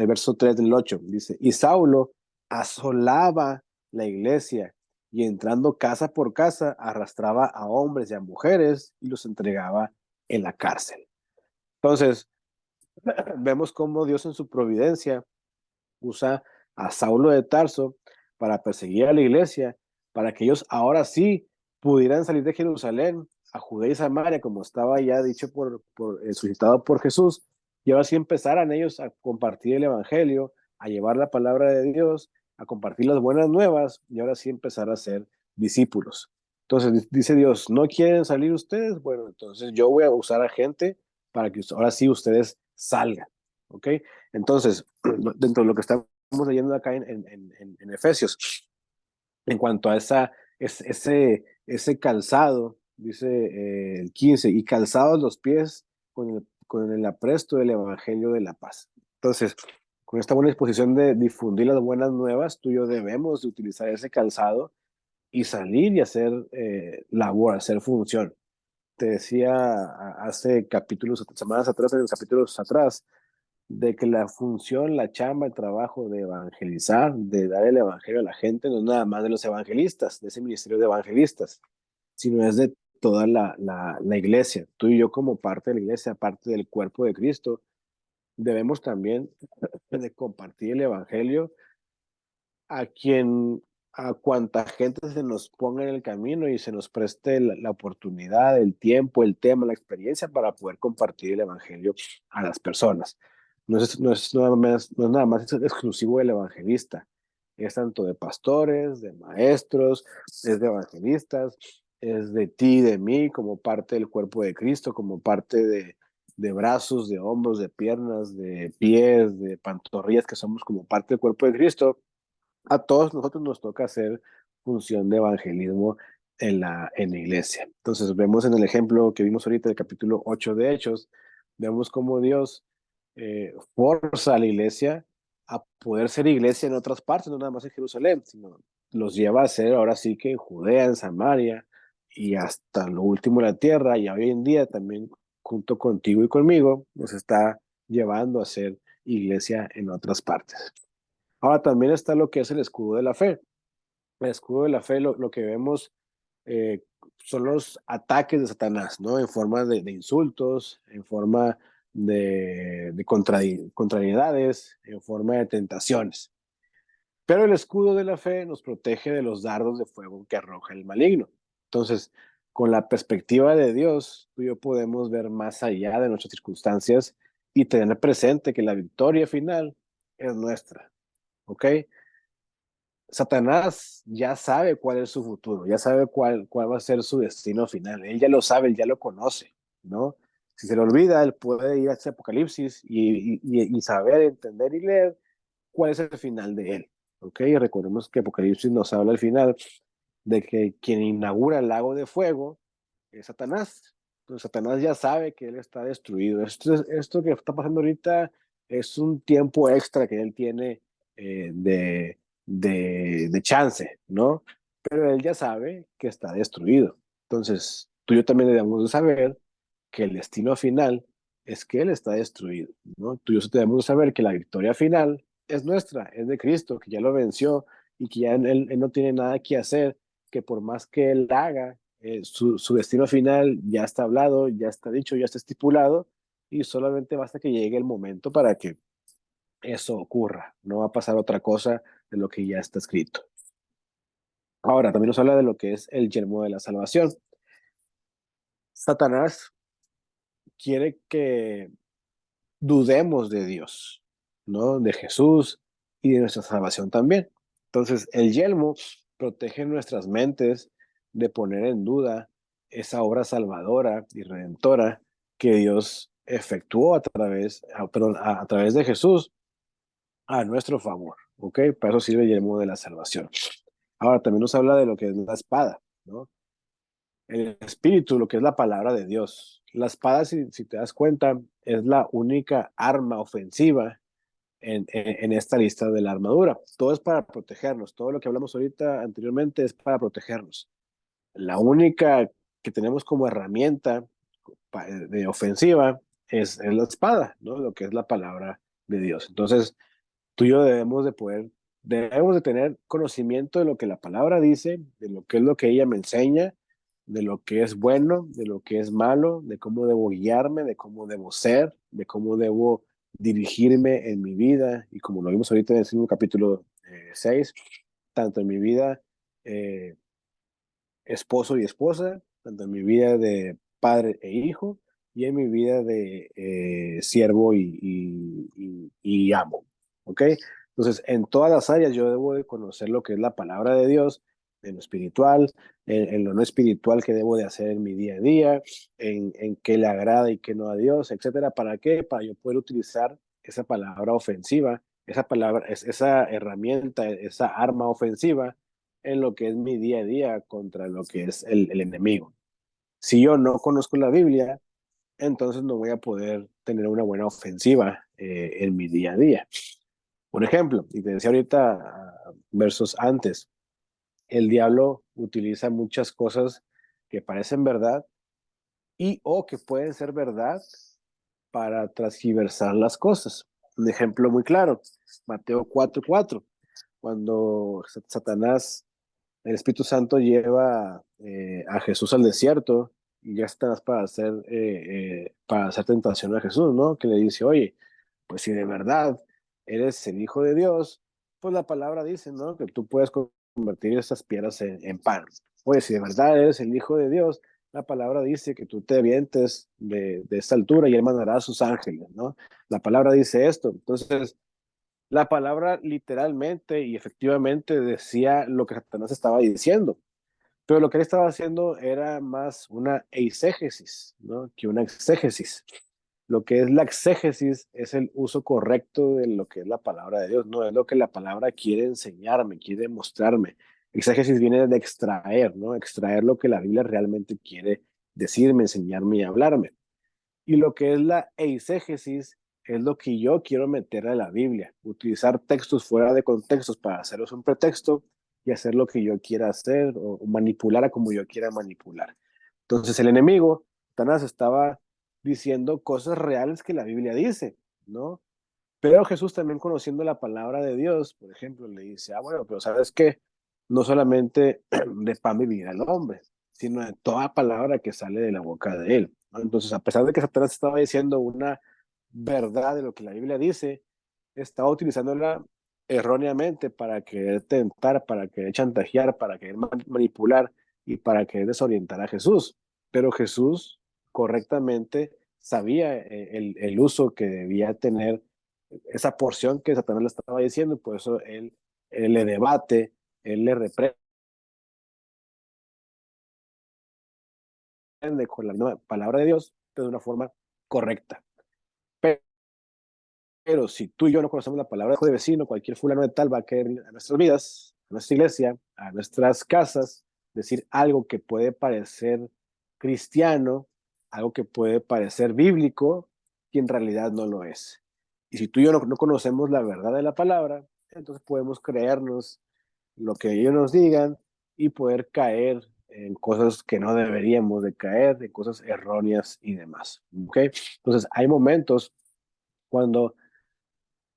verso 3 del 8, dice, y Saulo asolaba la iglesia y entrando casa por casa arrastraba a hombres y a mujeres y los entregaba en la cárcel. Entonces, vemos cómo Dios en su providencia usa a Saulo de Tarso para perseguir a la iglesia, para que ellos ahora sí pudieran salir de Jerusalén a Judea y Samaria, como estaba ya dicho suscitado por Jesús, y ahora sí empezaran ellos a compartir el evangelio, a llevar la palabra de Dios, a compartir las buenas nuevas, y ahora sí empezar a ser discípulos. Entonces dice Dios, ¿no quieren salir ustedes? Bueno, entonces yo voy a usar a gente para que ahora sí ustedes salgan, ¿ok? Entonces, dentro de lo que estamos leyendo acá en Efesios, en cuanto a ese calzado, dice el 15, y calzados los pies con el apresto del Evangelio de la paz. Entonces, con esta buena disposición de difundir las buenas nuevas, tú y yo debemos de utilizar ese calzado y salir y hacer labor, hacer función. Te decía hace capítulos, semanas atrás, en capítulos atrás, de que la función, la chamba, el trabajo de evangelizar, de dar el evangelio a la gente, no es nada más de los evangelistas, de ese ministerio de evangelistas, sino es de toda la iglesia. Tú y yo como parte de la iglesia, parte del cuerpo de Cristo, debemos también de compartir el evangelio a quien, a cuanta gente se nos ponga en el camino y se nos preste la oportunidad, el tiempo, el tema, la experiencia para poder compartir el evangelio a las personas. No es nada más exclusivo del evangelista, es tanto de pastores, de maestros, es de evangelistas, es de ti, de mí, como parte del cuerpo de Cristo, como parte de brazos, de hombros, de piernas, de pies, de pantorrillas, que somos como parte del cuerpo de Cristo. A todos nosotros nos toca hacer función de evangelismo en la iglesia. Entonces vemos en el ejemplo que vimos ahorita del capítulo 8 de Hechos, vemos cómo Dios forza a la iglesia a poder ser iglesia en otras partes, no nada más en Jerusalén, sino los lleva a ser ahora sí que en Judea, en Samaria y hasta lo último de la tierra, y hoy en día también junto contigo y conmigo nos está llevando a ser iglesia en otras partes. Ahora también está lo que es el escudo de la fe. El escudo de la fe, lo que vemos eh, son los ataques de Satanás, ¿no? En forma de insultos, en forma de contrariedades, en forma de tentaciones. Pero el escudo de la fe nos protege de los dardos de fuego que arroja el maligno. Entonces, con la perspectiva de Dios, tú y yo podemos ver más allá de nuestras circunstancias y tener presente que la victoria final es nuestra, ¿ok? Satanás ya sabe cuál es su futuro, ya sabe cuál va a ser su destino final. Él ya lo sabe, él ya lo conoce, ¿no? Si se le olvida, él puede ir a ese Apocalipsis y saber, entender y leer cuál es el final de él, ¿ok? Y recordemos que Apocalipsis nos habla al final de que quien inaugura el lago de fuego es Satanás. Entonces, Satanás ya sabe que él está destruido. Esto que está pasando ahorita es un tiempo extra que él tiene de chance, ¿no? Pero él ya sabe que está destruido. Entonces, tú y yo también debemos de saber que el destino final es que él está destruido, ¿no? Tú y yo debemos de saber que la victoria final es nuestra, es de Cristo, que ya lo venció y que ya él no tiene nada que hacer, que por más que él haga, su destino final ya está hablado, ya está dicho, ya está estipulado, y solamente basta que llegue el momento para que eso ocurra. No va a pasar otra cosa de lo que ya está escrito. Ahora, también nos habla de lo que es el yelmo de la salvación. Satanás quiere que dudemos de Dios, ¿no? De Jesús y de nuestra salvación también. Entonces, el yelmo protege nuestras mentes de poner en duda esa obra salvadora y redentora que Dios efectuó a través de Jesús a nuestro favor, ¿ok? Para eso sirve el yelmo de la salvación. Ahora, también nos habla de lo que es la espada, ¿no? el espíritu, lo que es la palabra de Dios. La espada, si te das cuenta, es la única arma ofensiva en esta lista de la armadura. Todo es para protegernos. Todo lo que hablamos ahorita anteriormente es para protegernos. La única que tenemos como herramienta de ofensiva es la espada, ¿no? Lo que es la palabra de Dios. Entonces, tú y yo debemos de tener conocimiento de lo que la palabra dice, de lo que es lo que ella me enseña, de lo que es bueno, de lo que es malo, de cómo debo guiarme, de cómo debo ser, de cómo debo dirigirme en mi vida. Y como lo vimos ahorita en el segundo capítulo 6, tanto en mi vida eh, esposo y esposa, tanto en mi vida de padre e hijo, y en mi vida de siervo y amo. ¿Ok? Entonces, en todas las áreas yo debo de conocer lo que es la palabra de Dios, en lo espiritual, en lo no espiritual que debo de hacer en mi día a día, en qué le agrada y qué no a Dios, etcétera. ¿Para qué? Para yo poder utilizar esa palabra ofensiva, esa palabra, esa herramienta, esa arma ofensiva en lo que es mi día a día contra lo que es el enemigo. Si yo no conozco la Biblia, entonces no voy a poder tener una buena ofensiva en mi día a día. Por ejemplo, y te decía ahorita versos antes, el diablo utiliza muchas cosas que parecen verdad y o que pueden ser verdad para transgiversar las cosas. Un ejemplo muy claro, Mateo 4:4, cuando Satanás, el Espíritu Santo lleva a Jesús al desierto y ya estás para hacer tentación a Jesús, ¿no? Que le dice, oye, pues si de verdad eres el Hijo de Dios, pues la palabra dice, ¿no? Que tú puedes convertir esas piedras en pan. Oye, si de verdad eres el Hijo de Dios, la palabra dice que tú te avientes de esta altura y Él mandará a sus ángeles, ¿no? La palabra dice esto. Entonces, la palabra literalmente y efectivamente decía lo que Satanás estaba diciendo, pero lo que él estaba haciendo era más una eisegesis, ¿no? Que una exégesis. Lo que es la exégesis es el uso correcto de lo que es la palabra de Dios, no es lo que la palabra quiere enseñarme, quiere mostrarme. Exégesis viene de extraer, ¿no? Extraer lo que la Biblia realmente quiere decirme, enseñarme y hablarme. Y lo que es la eisegesis es lo que yo quiero meter a la Biblia, utilizar textos fuera de contextos para hacerlos un pretexto y hacer lo que yo quiera hacer o manipular a como yo quiera manipular. Entonces el enemigo, Satanás, estaba diciendo cosas reales que la Biblia dice, ¿no? Pero Jesús también conociendo la palabra de Dios, por ejemplo, le dice, bueno, pero ¿sabes qué? No solamente de pan vivirá el hombre, sino de toda palabra que sale de la boca de él, ¿no? Entonces, a pesar de que Satanás estaba diciendo una verdad de lo que la Biblia dice, estaba utilizándola erróneamente para querer tentar, para querer chantajear, para querer manipular y para querer desorientar a Jesús. Pero Jesús correctamente sabía el uso que debía tener esa porción que Satanás le estaba diciendo, y por eso él le debate, él le reprende con la misma palabra de Dios, pero de una forma correcta. Pero si tú y yo no conocemos la palabra de vecino, cualquier fulano de tal va a querer a nuestras vidas, a nuestra iglesia, a nuestras casas, decir algo que puede parecer cristiano, algo que puede parecer bíblico, y en realidad no lo es. Y si tú y yo no conocemos la verdad de la palabra, entonces podemos creernos lo que ellos nos digan y poder caer en cosas que no deberíamos de caer, en cosas erróneas y demás. ¿Ok? Entonces hay momentos cuando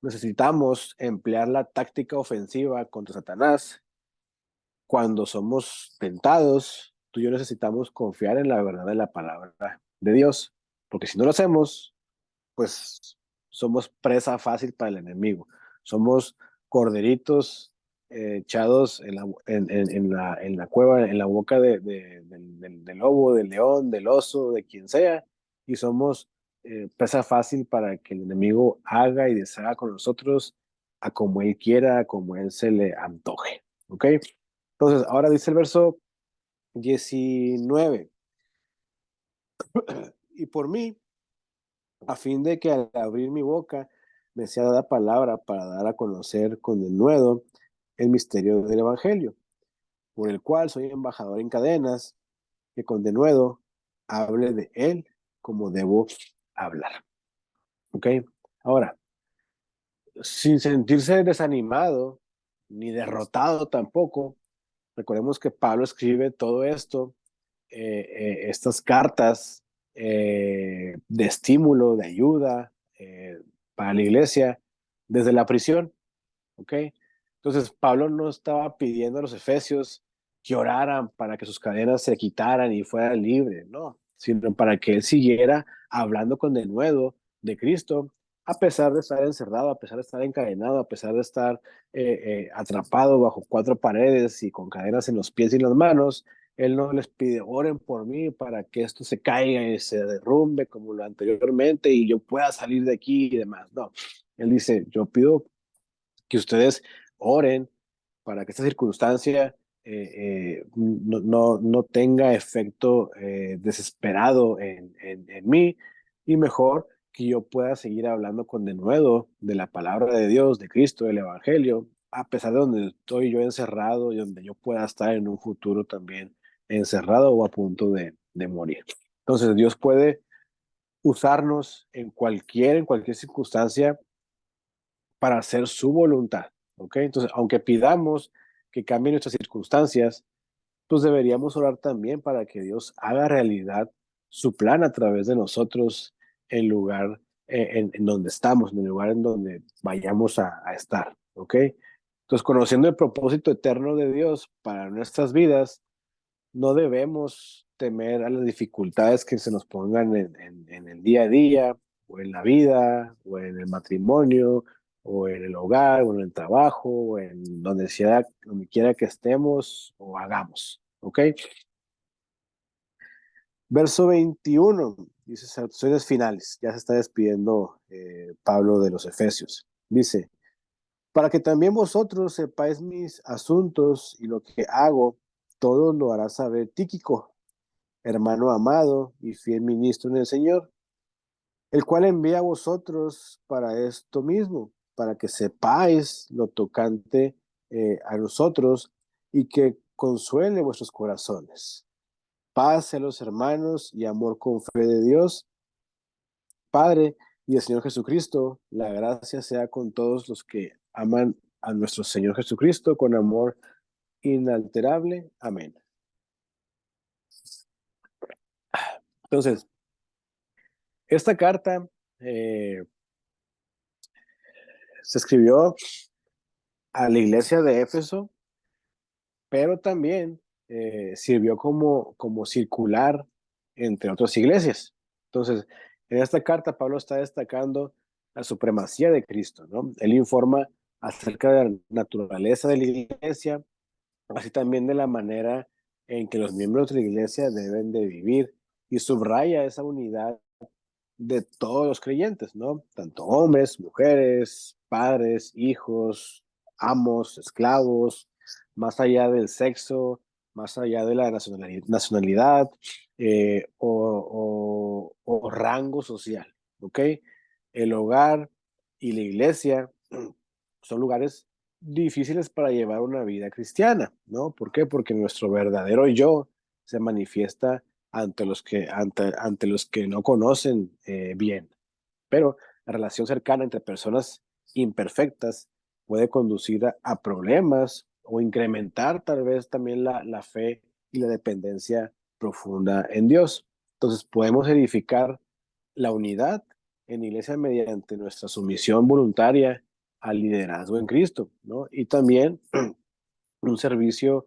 necesitamos emplear la táctica ofensiva contra Satanás. Cuando somos tentados, tú y yo necesitamos confiar en la verdad de la palabra de Dios, porque si no lo hacemos, pues somos presa fácil para el enemigo. Somos corderitos echados en la cueva, en la boca del lobo, del león, del oso, de quien sea, y somos presa fácil para que el enemigo haga y deshaga con nosotros a como él quiera, a como él se le antoje. ¿Ok? Entonces, ahora dice el verso 19, y por mí, a fin de que al abrir mi boca me sea dada palabra para dar a conocer con denuedo el misterio del Evangelio, por el cual soy embajador en cadenas, que con denuedo hable de él como debo hablar. ¿Ok? Ahora, sin sentirse desanimado ni derrotado tampoco, recordemos que Pablo escribe todo esto, estas cartas de estímulo, de ayuda para la iglesia desde la prisión. ¿Ok? Entonces, Pablo no estaba pidiendo a los efesios que oraran para que sus cadenas se quitaran y fuera libre, no, sino para que él siguiera hablando con denuedo de Cristo, a pesar de estar encerrado, a pesar de estar encadenado, a pesar de estar atrapado bajo cuatro paredes y con cadenas en los pies y las manos. Él no les pide, oren por mí para que esto se caiga y se derrumbe como lo anteriormente y yo pueda salir de aquí y demás. No, él dice, yo pido que ustedes oren para que esta circunstancia no tenga efecto desesperado en mí y mejor que yo pueda seguir hablando con denuedo de la palabra de Dios, de Cristo, del Evangelio, a pesar de donde estoy yo encerrado y donde yo pueda estar en un futuro también encerrado o a punto de morir. Entonces Dios puede usarnos en cualquier circunstancia para hacer su voluntad, ¿ok? Entonces, aunque pidamos que cambie nuestras circunstancias, pues deberíamos orar también para que Dios haga realidad su plan a través de nosotros en lugar en donde estamos, en el lugar en donde vayamos a estar, ¿ok? Entonces, conociendo el propósito eterno de Dios para nuestras vidas, no debemos temer a las dificultades que se nos pongan en el día a día, o en la vida, o en el matrimonio, o en el hogar, o en el trabajo, o en donde quiera que estemos o hagamos. ¿Ok? Verso 21, dice salutaciones finales. Ya se está despidiendo Pablo de los Efesios. Dice, para que también vosotros sepáis mis asuntos y lo que hago, todo lo hará saber Tíquico, hermano amado y fiel ministro en el Señor, el cual envía a vosotros para esto mismo, para que sepáis lo tocante a nosotros y que consuele vuestros corazones. Paz a los hermanos y amor con fe de Dios, Padre y el Señor Jesucristo. La gracia sea con todos los que aman a nuestro Señor Jesucristo con amor inalterable. Amén. Entonces, esta carta eh, se escribió a la iglesia de Éfeso, pero también sirvió como circular entre otras iglesias. Entonces, en esta carta Pablo está destacando la supremacía de Cristo, ¿no? Él informa acerca de la naturaleza de la iglesia, así también de la manera en que los miembros de la iglesia deben de vivir y subraya esa unidad de todos los creyentes, ¿no? Tanto hombres, mujeres, padres, hijos, amos, esclavos, más allá del sexo, más allá de la nacionalidad o rango social, ¿ok? El hogar y la iglesia son lugares difíciles para llevar una vida cristiana, ¿no? ¿Por qué? Porque nuestro verdadero yo se manifiesta ante los que no conocen bien. Pero la relación cercana entre personas imperfectas puede conducir a problemas o incrementar tal vez también la fe y la dependencia profunda en Dios. Entonces podemos edificar la unidad en iglesia mediante nuestra sumisión voluntaria al liderazgo en Cristo, ¿no? Y también un servicio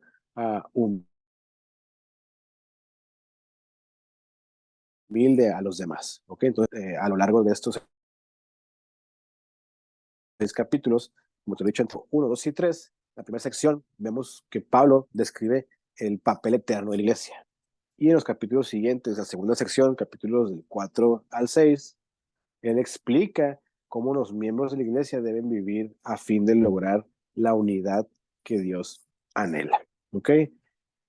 humilde a los demás, ¿ok? Entonces, a lo largo de estos 6 capítulos, como te lo he dicho, entre 1, 2 y 3, la primera sección, vemos que Pablo describe el papel eterno de la iglesia. Y en los capítulos siguientes, la segunda sección, capítulos del 4 al 6, él explica cómo los miembros de la iglesia deben vivir a fin de lograr la unidad que Dios anhela. ¿Ok?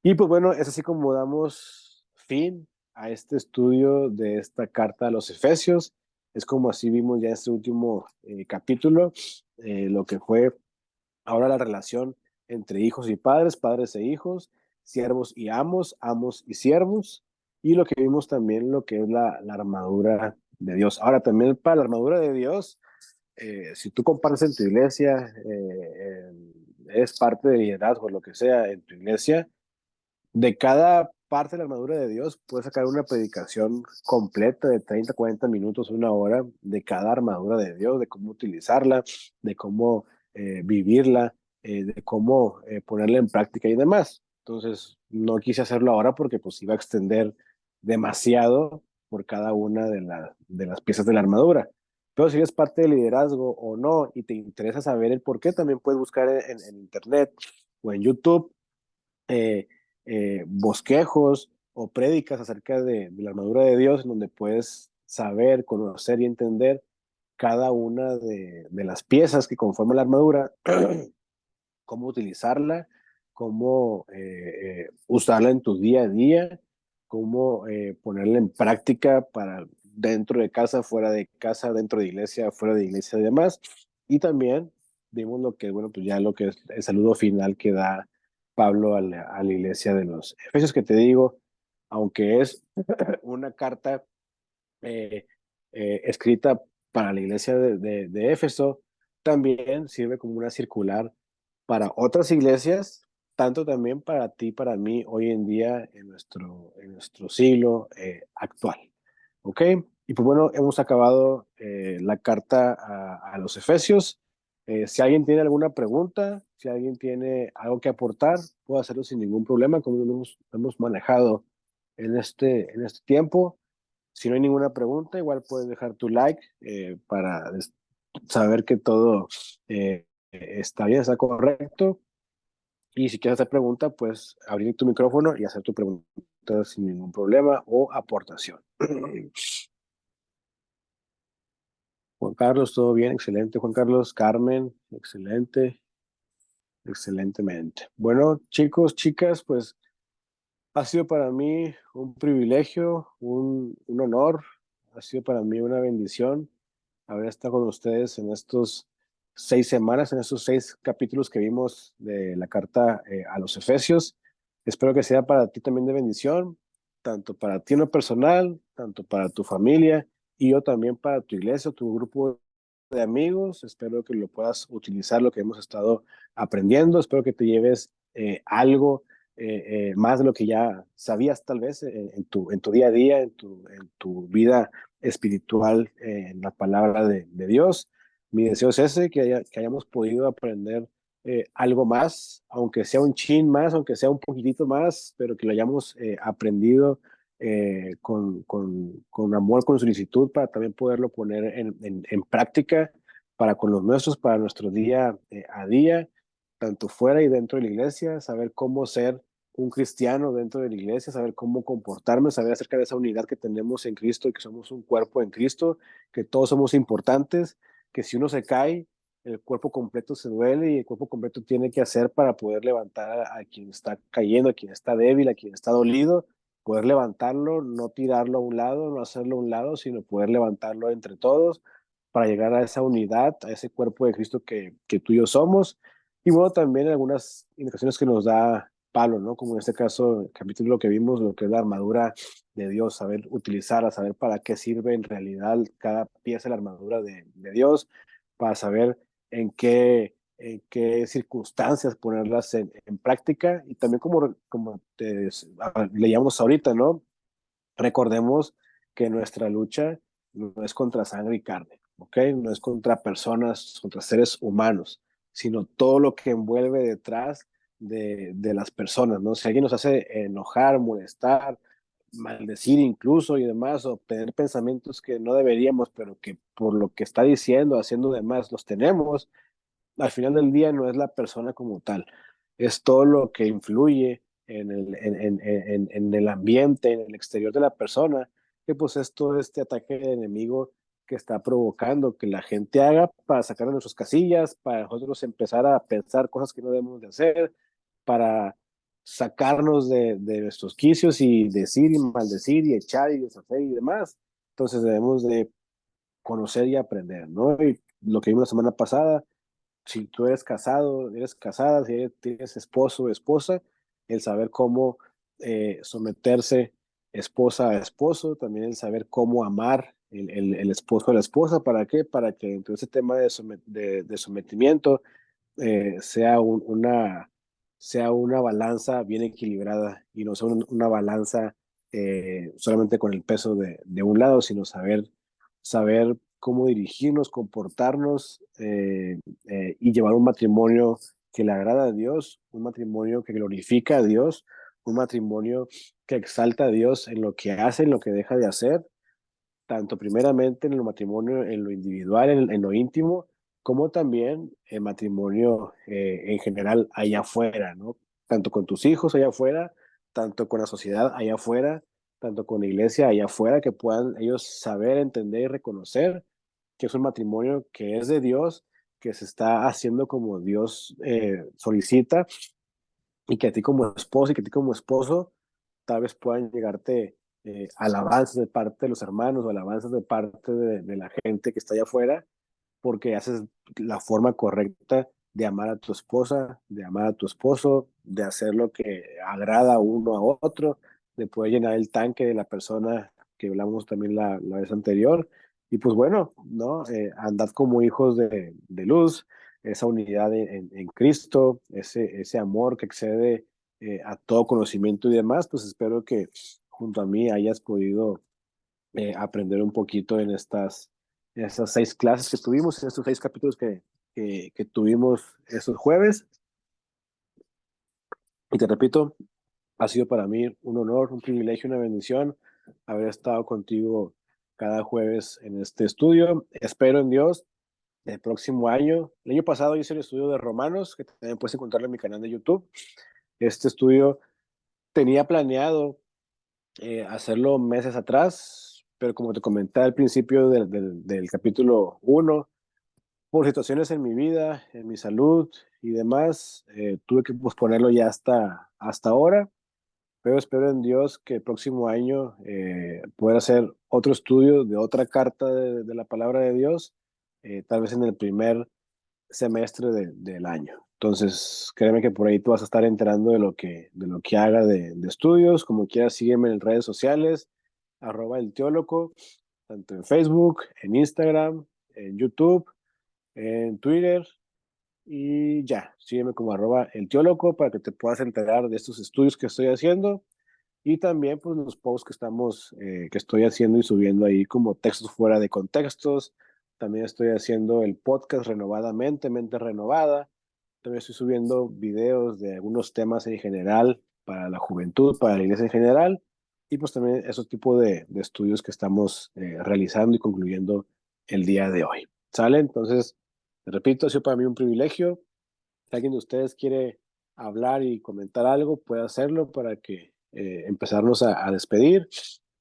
Y pues bueno, es así como damos fin a este estudio de esta carta a los Efesios. Es como así vimos ya este último capítulo, lo que fue ahora la relación entre hijos y padres, padres e hijos, siervos y amos, amos y siervos, y lo que vimos también, lo que es la armadura de Dios. Ahora, también para la armadura de Dios, si tú compartes en tu iglesia, eres parte de liderazgo, lo que sea, en tu iglesia, de cada parte de la armadura de Dios, puedes sacar una predicación completa de 30, 40 minutos, una hora, de cada armadura de Dios, de cómo utilizarla, de cómo vivirla, de cómo ponerla en práctica y demás. Entonces, no quise hacerlo ahora porque pues iba a extender demasiado por cada una de las piezas de la armadura. Pero si eres parte del liderazgo o no y te interesa saber el por qué, también puedes buscar en internet o en YouTube eh, bosquejos o prédicas acerca de la armadura de Dios, en donde puedes saber, conocer y entender cada una de las piezas que conforman la armadura, cómo utilizarla, cómo usarla en tu día a día, cómo ponerla en práctica para dentro de casa, fuera de casa, dentro de iglesia, fuera de iglesia y demás. Y también vimos lo que, bueno, pues ya lo que es el saludo final que da Pablo a la iglesia de los Efesios, que te digo, aunque es una carta eh, escrita para la iglesia de Éfeso, también sirve como una circular para otras iglesias, tanto también para ti, para mí, hoy en día, en nuestro siglo actual. ¿Ok? Y pues bueno, hemos acabado la carta a los Efesios. Si alguien tiene alguna pregunta, si alguien tiene algo que aportar, puede hacerlo sin ningún problema, como lo hemos manejado en este tiempo. Si no hay ninguna pregunta, igual puedes dejar tu like para saber que todo está bien, está correcto. Y si quieres hacer pregunta, pues abrir tu micrófono y hacer tu pregunta sin ningún problema o aportación. Juan Carlos, todo bien, excelente. Juan Carlos, Carmen, excelente, excelentemente. Bueno, chicos, chicas, pues ha sido para mí un privilegio, un honor, ha sido para mí una bendición haber estado con ustedes en estos 6 semanas, en estos 6 capítulos que vimos de la carta a los Efesios. Espero que sea para ti también de bendición, tanto para ti en lo personal, tanto para tu familia y yo también para tu iglesia, tu grupo de amigos. Espero que lo puedas utilizar, lo que hemos estado aprendiendo. Espero que te lleves algo más de lo que ya sabías tal vez en tu día a día, en tu vida espiritual, en la palabra de Dios. Mi deseo es ese, que hayamos podido aprender algo más, aunque sea un chin más, aunque sea un poquitito más, pero que lo hayamos aprendido con amor, con solicitud, para también poderlo poner en práctica para con los nuestros, para nuestro día a día, tanto fuera y dentro de la iglesia, saber cómo ser un cristiano dentro de la iglesia, saber cómo comportarme, saber acerca de esa unidad que tenemos en Cristo y que somos un cuerpo en Cristo, que todos somos importantes, que si uno se cae, el cuerpo completo se duele y el cuerpo completo tiene que hacer para poder levantar a quien está cayendo, a quien está débil, a quien está dolido, poder levantarlo, no tirarlo a un lado, no hacerlo a un lado, sino poder levantarlo entre todos para llegar a esa unidad, a ese cuerpo de Cristo que tú y yo somos. Y bueno, también algunas indicaciones que nos da Pablo, ¿no? Como en este caso, el capítulo lo que vimos, lo que es la armadura de Dios, saber utilizarla, saber para qué sirve en realidad cada pieza de la armadura de Dios, para saber en qué circunstancias ponerlas en práctica y también como leíamos ahorita, ¿no? Recordemos que nuestra lucha no es contra sangre y carne, ¿ok? No es contra personas, contra seres humanos, sino todo lo que envuelve detrás de las personas, ¿no? Si alguien nos hace enojar, molestar, maldecir incluso y demás, o tener pensamientos que no deberíamos, pero que por lo que está diciendo, haciendo demás, los tenemos, al final del día no es la persona como tal, es todo lo que influye en el ambiente, en el exterior de la persona, que pues es todo este ataque del enemigo que está provocando que la gente haga para sacar de nuestras casillas, para nosotros empezar a pensar cosas que no debemos de hacer, para sacarnos de nuestros quicios y decir y maldecir y echar y deshacer y demás. Entonces debemos de conocer y aprender, ¿no? Y lo que vimos la semana pasada, si tú eres casado, eres casada, si tienes esposo o esposa, el saber cómo someterse esposa a esposo, también el saber cómo amar el esposo a la esposa. ¿Para qué? Para que dentro de ese tema de sometimiento sea una balanza bien equilibrada y no sea una balanza solamente con el peso de un lado, sino saber cómo dirigirnos, comportarnos y llevar un matrimonio que le agrada a Dios, un matrimonio que glorifica a Dios, un matrimonio que exalta a Dios en lo que hace, en lo que deja de hacer, tanto primeramente en el matrimonio, en lo individual, en lo íntimo, como también el matrimonio en general allá afuera, ¿no? Tanto con tus hijos allá afuera, tanto con la sociedad allá afuera, tanto con la iglesia allá afuera, que puedan ellos saber, entender y reconocer que es un matrimonio que es de Dios, que se está haciendo como Dios solicita, y que a ti como esposo y que a ti como esposo tal vez puedan llegarte alabanzas de parte de los hermanos o alabanzas de parte de la gente que está allá afuera, porque haces la forma correcta de amar a tu esposa, de amar a tu esposo, de hacer lo que agrada a uno a otro, de poder llenar el tanque de la persona que hablamos también la vez anterior. Y pues bueno, ¿no? Andad como hijos de luz, esa unidad en Cristo, ese amor que excede a todo conocimiento y demás, pues espero que junto a mí hayas podido aprender un poquito en estas 6 clases que tuvimos, en estos 6 capítulos que tuvimos esos jueves. Y te repito, ha sido para mí un honor, un privilegio, una bendición haber estado contigo cada jueves en este estudio. Espero en Dios el próximo año. El año pasado hice el estudio de Romanos, que también puedes encontrarlo en mi canal de YouTube. Este estudio tenía planeado hacerlo meses atrás, pero como te comenté al principio del capítulo 1, por situaciones en mi vida, en mi salud y demás, tuve que posponerlo ya hasta ahora, pero espero en Dios que el próximo año pueda hacer otro estudio de otra carta de la palabra de Dios, tal vez en el primer semestre del año. Entonces, créeme que por ahí tú vas a estar enterando de lo que haga de estudios. Como quieras, sígueme en redes sociales, @elteólogo, tanto en Facebook, en Instagram, en YouTube, en Twitter, y ya, sígueme como @elteólogo para que te puedas enterar de estos estudios que estoy haciendo y también pues los posts que estoy haciendo y subiendo ahí como textos fuera de contextos. También estoy haciendo el podcast renovadamente, mente renovada. También estoy subiendo videos de algunos temas en general para la juventud, para la iglesia en general. Y pues también esos tipos de estudios que estamos realizando y concluyendo el día de hoy. ¿Sale? Entonces, te repito, ha sido para mí un privilegio. Si alguien de ustedes quiere hablar y comentar algo, puede hacerlo para que empezarnos a despedir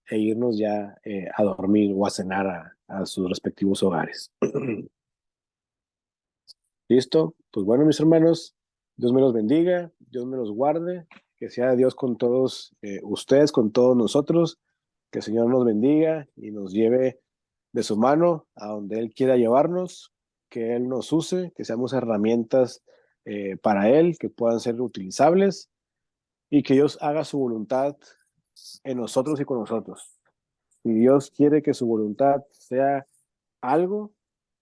e irnos ya a dormir o a cenar a sus respectivos hogares. ¿Listo? Pues bueno, mis hermanos, Dios me los bendiga, Dios me los guarde, que sea Dios con todos ustedes, con todos nosotros, que el Señor nos bendiga y nos lleve de su mano a donde Él quiera llevarnos, que Él nos use, que seamos herramientas para Él, que puedan ser utilizables y que Dios haga su voluntad en nosotros y con nosotros. Si Dios quiere que su voluntad sea algo,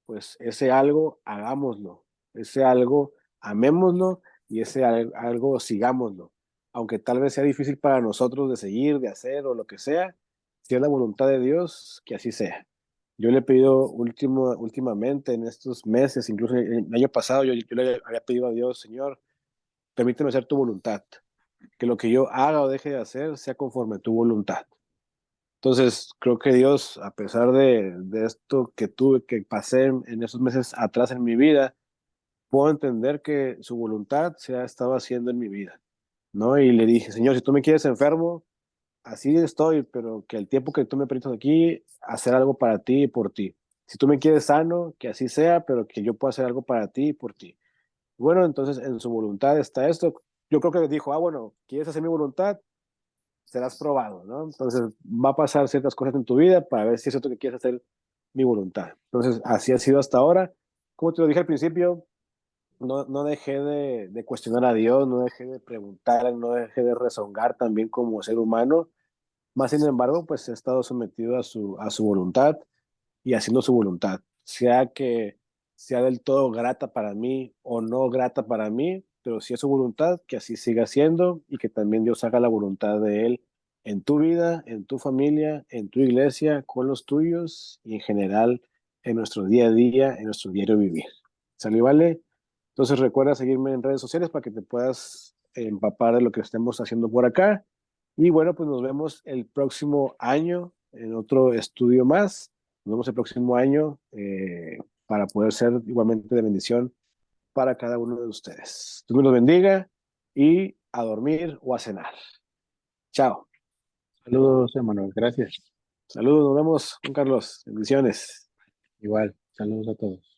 pues ese algo hagámoslo, ese algo amémoslo y ese algo sigámoslo. Aunque tal vez sea difícil para nosotros de seguir, de hacer o lo que sea, si es la voluntad de Dios, que así sea. Yo le he pedido últimamente en estos meses, incluso el año pasado, yo le había pedido a Dios, Señor, permíteme hacer tu voluntad, que lo que yo haga o deje de hacer sea conforme a tu voluntad. Entonces, creo que Dios, a pesar de esto que tuve, que pasé en esos meses atrás en mi vida, puedo entender que su voluntad se ha estado haciendo en mi vida, ¿no? Y le dije, Señor, si tú me quieres enfermo, así estoy, pero que el tiempo que tú me permitas aquí, hacer algo para ti y por ti. Si tú me quieres sano, que así sea, pero que yo pueda hacer algo para ti y por ti. Bueno, entonces en su voluntad está esto. Yo creo que dijo, bueno, ¿quieres hacer mi voluntad? Serás probado, ¿no? Entonces va a pasar ciertas cosas en tu vida para ver si es cierto que quieres hacer mi voluntad. Entonces así ha sido hasta ahora. Como te lo dije al principio, no dejé de cuestionar a Dios, no dejé de preguntar, no dejé de rezongar también como ser humano. Más sin embargo, pues he estado sometido a su voluntad y haciendo su voluntad, sea que sea del todo grata para mí o no grata para mí, pero si es su voluntad, que así siga siendo y que también Dios haga la voluntad de Él en tu vida, en tu familia, en tu iglesia, con los tuyos y en general en nuestro día a día, en nuestro diario vivir. ¿Sale, vale? Entonces recuerda seguirme en redes sociales para que te puedas empapar de lo que estemos haciendo por acá. Y bueno, pues nos vemos el próximo año en otro estudio más. Nos vemos el próximo año para poder ser igualmente de bendición para cada uno de ustedes. Dios me los bendiga y a dormir o a cenar. Chao. Saludos, Emanuel. Gracias. Saludos, nos vemos, Juan Carlos. Bendiciones. Igual, saludos a todos.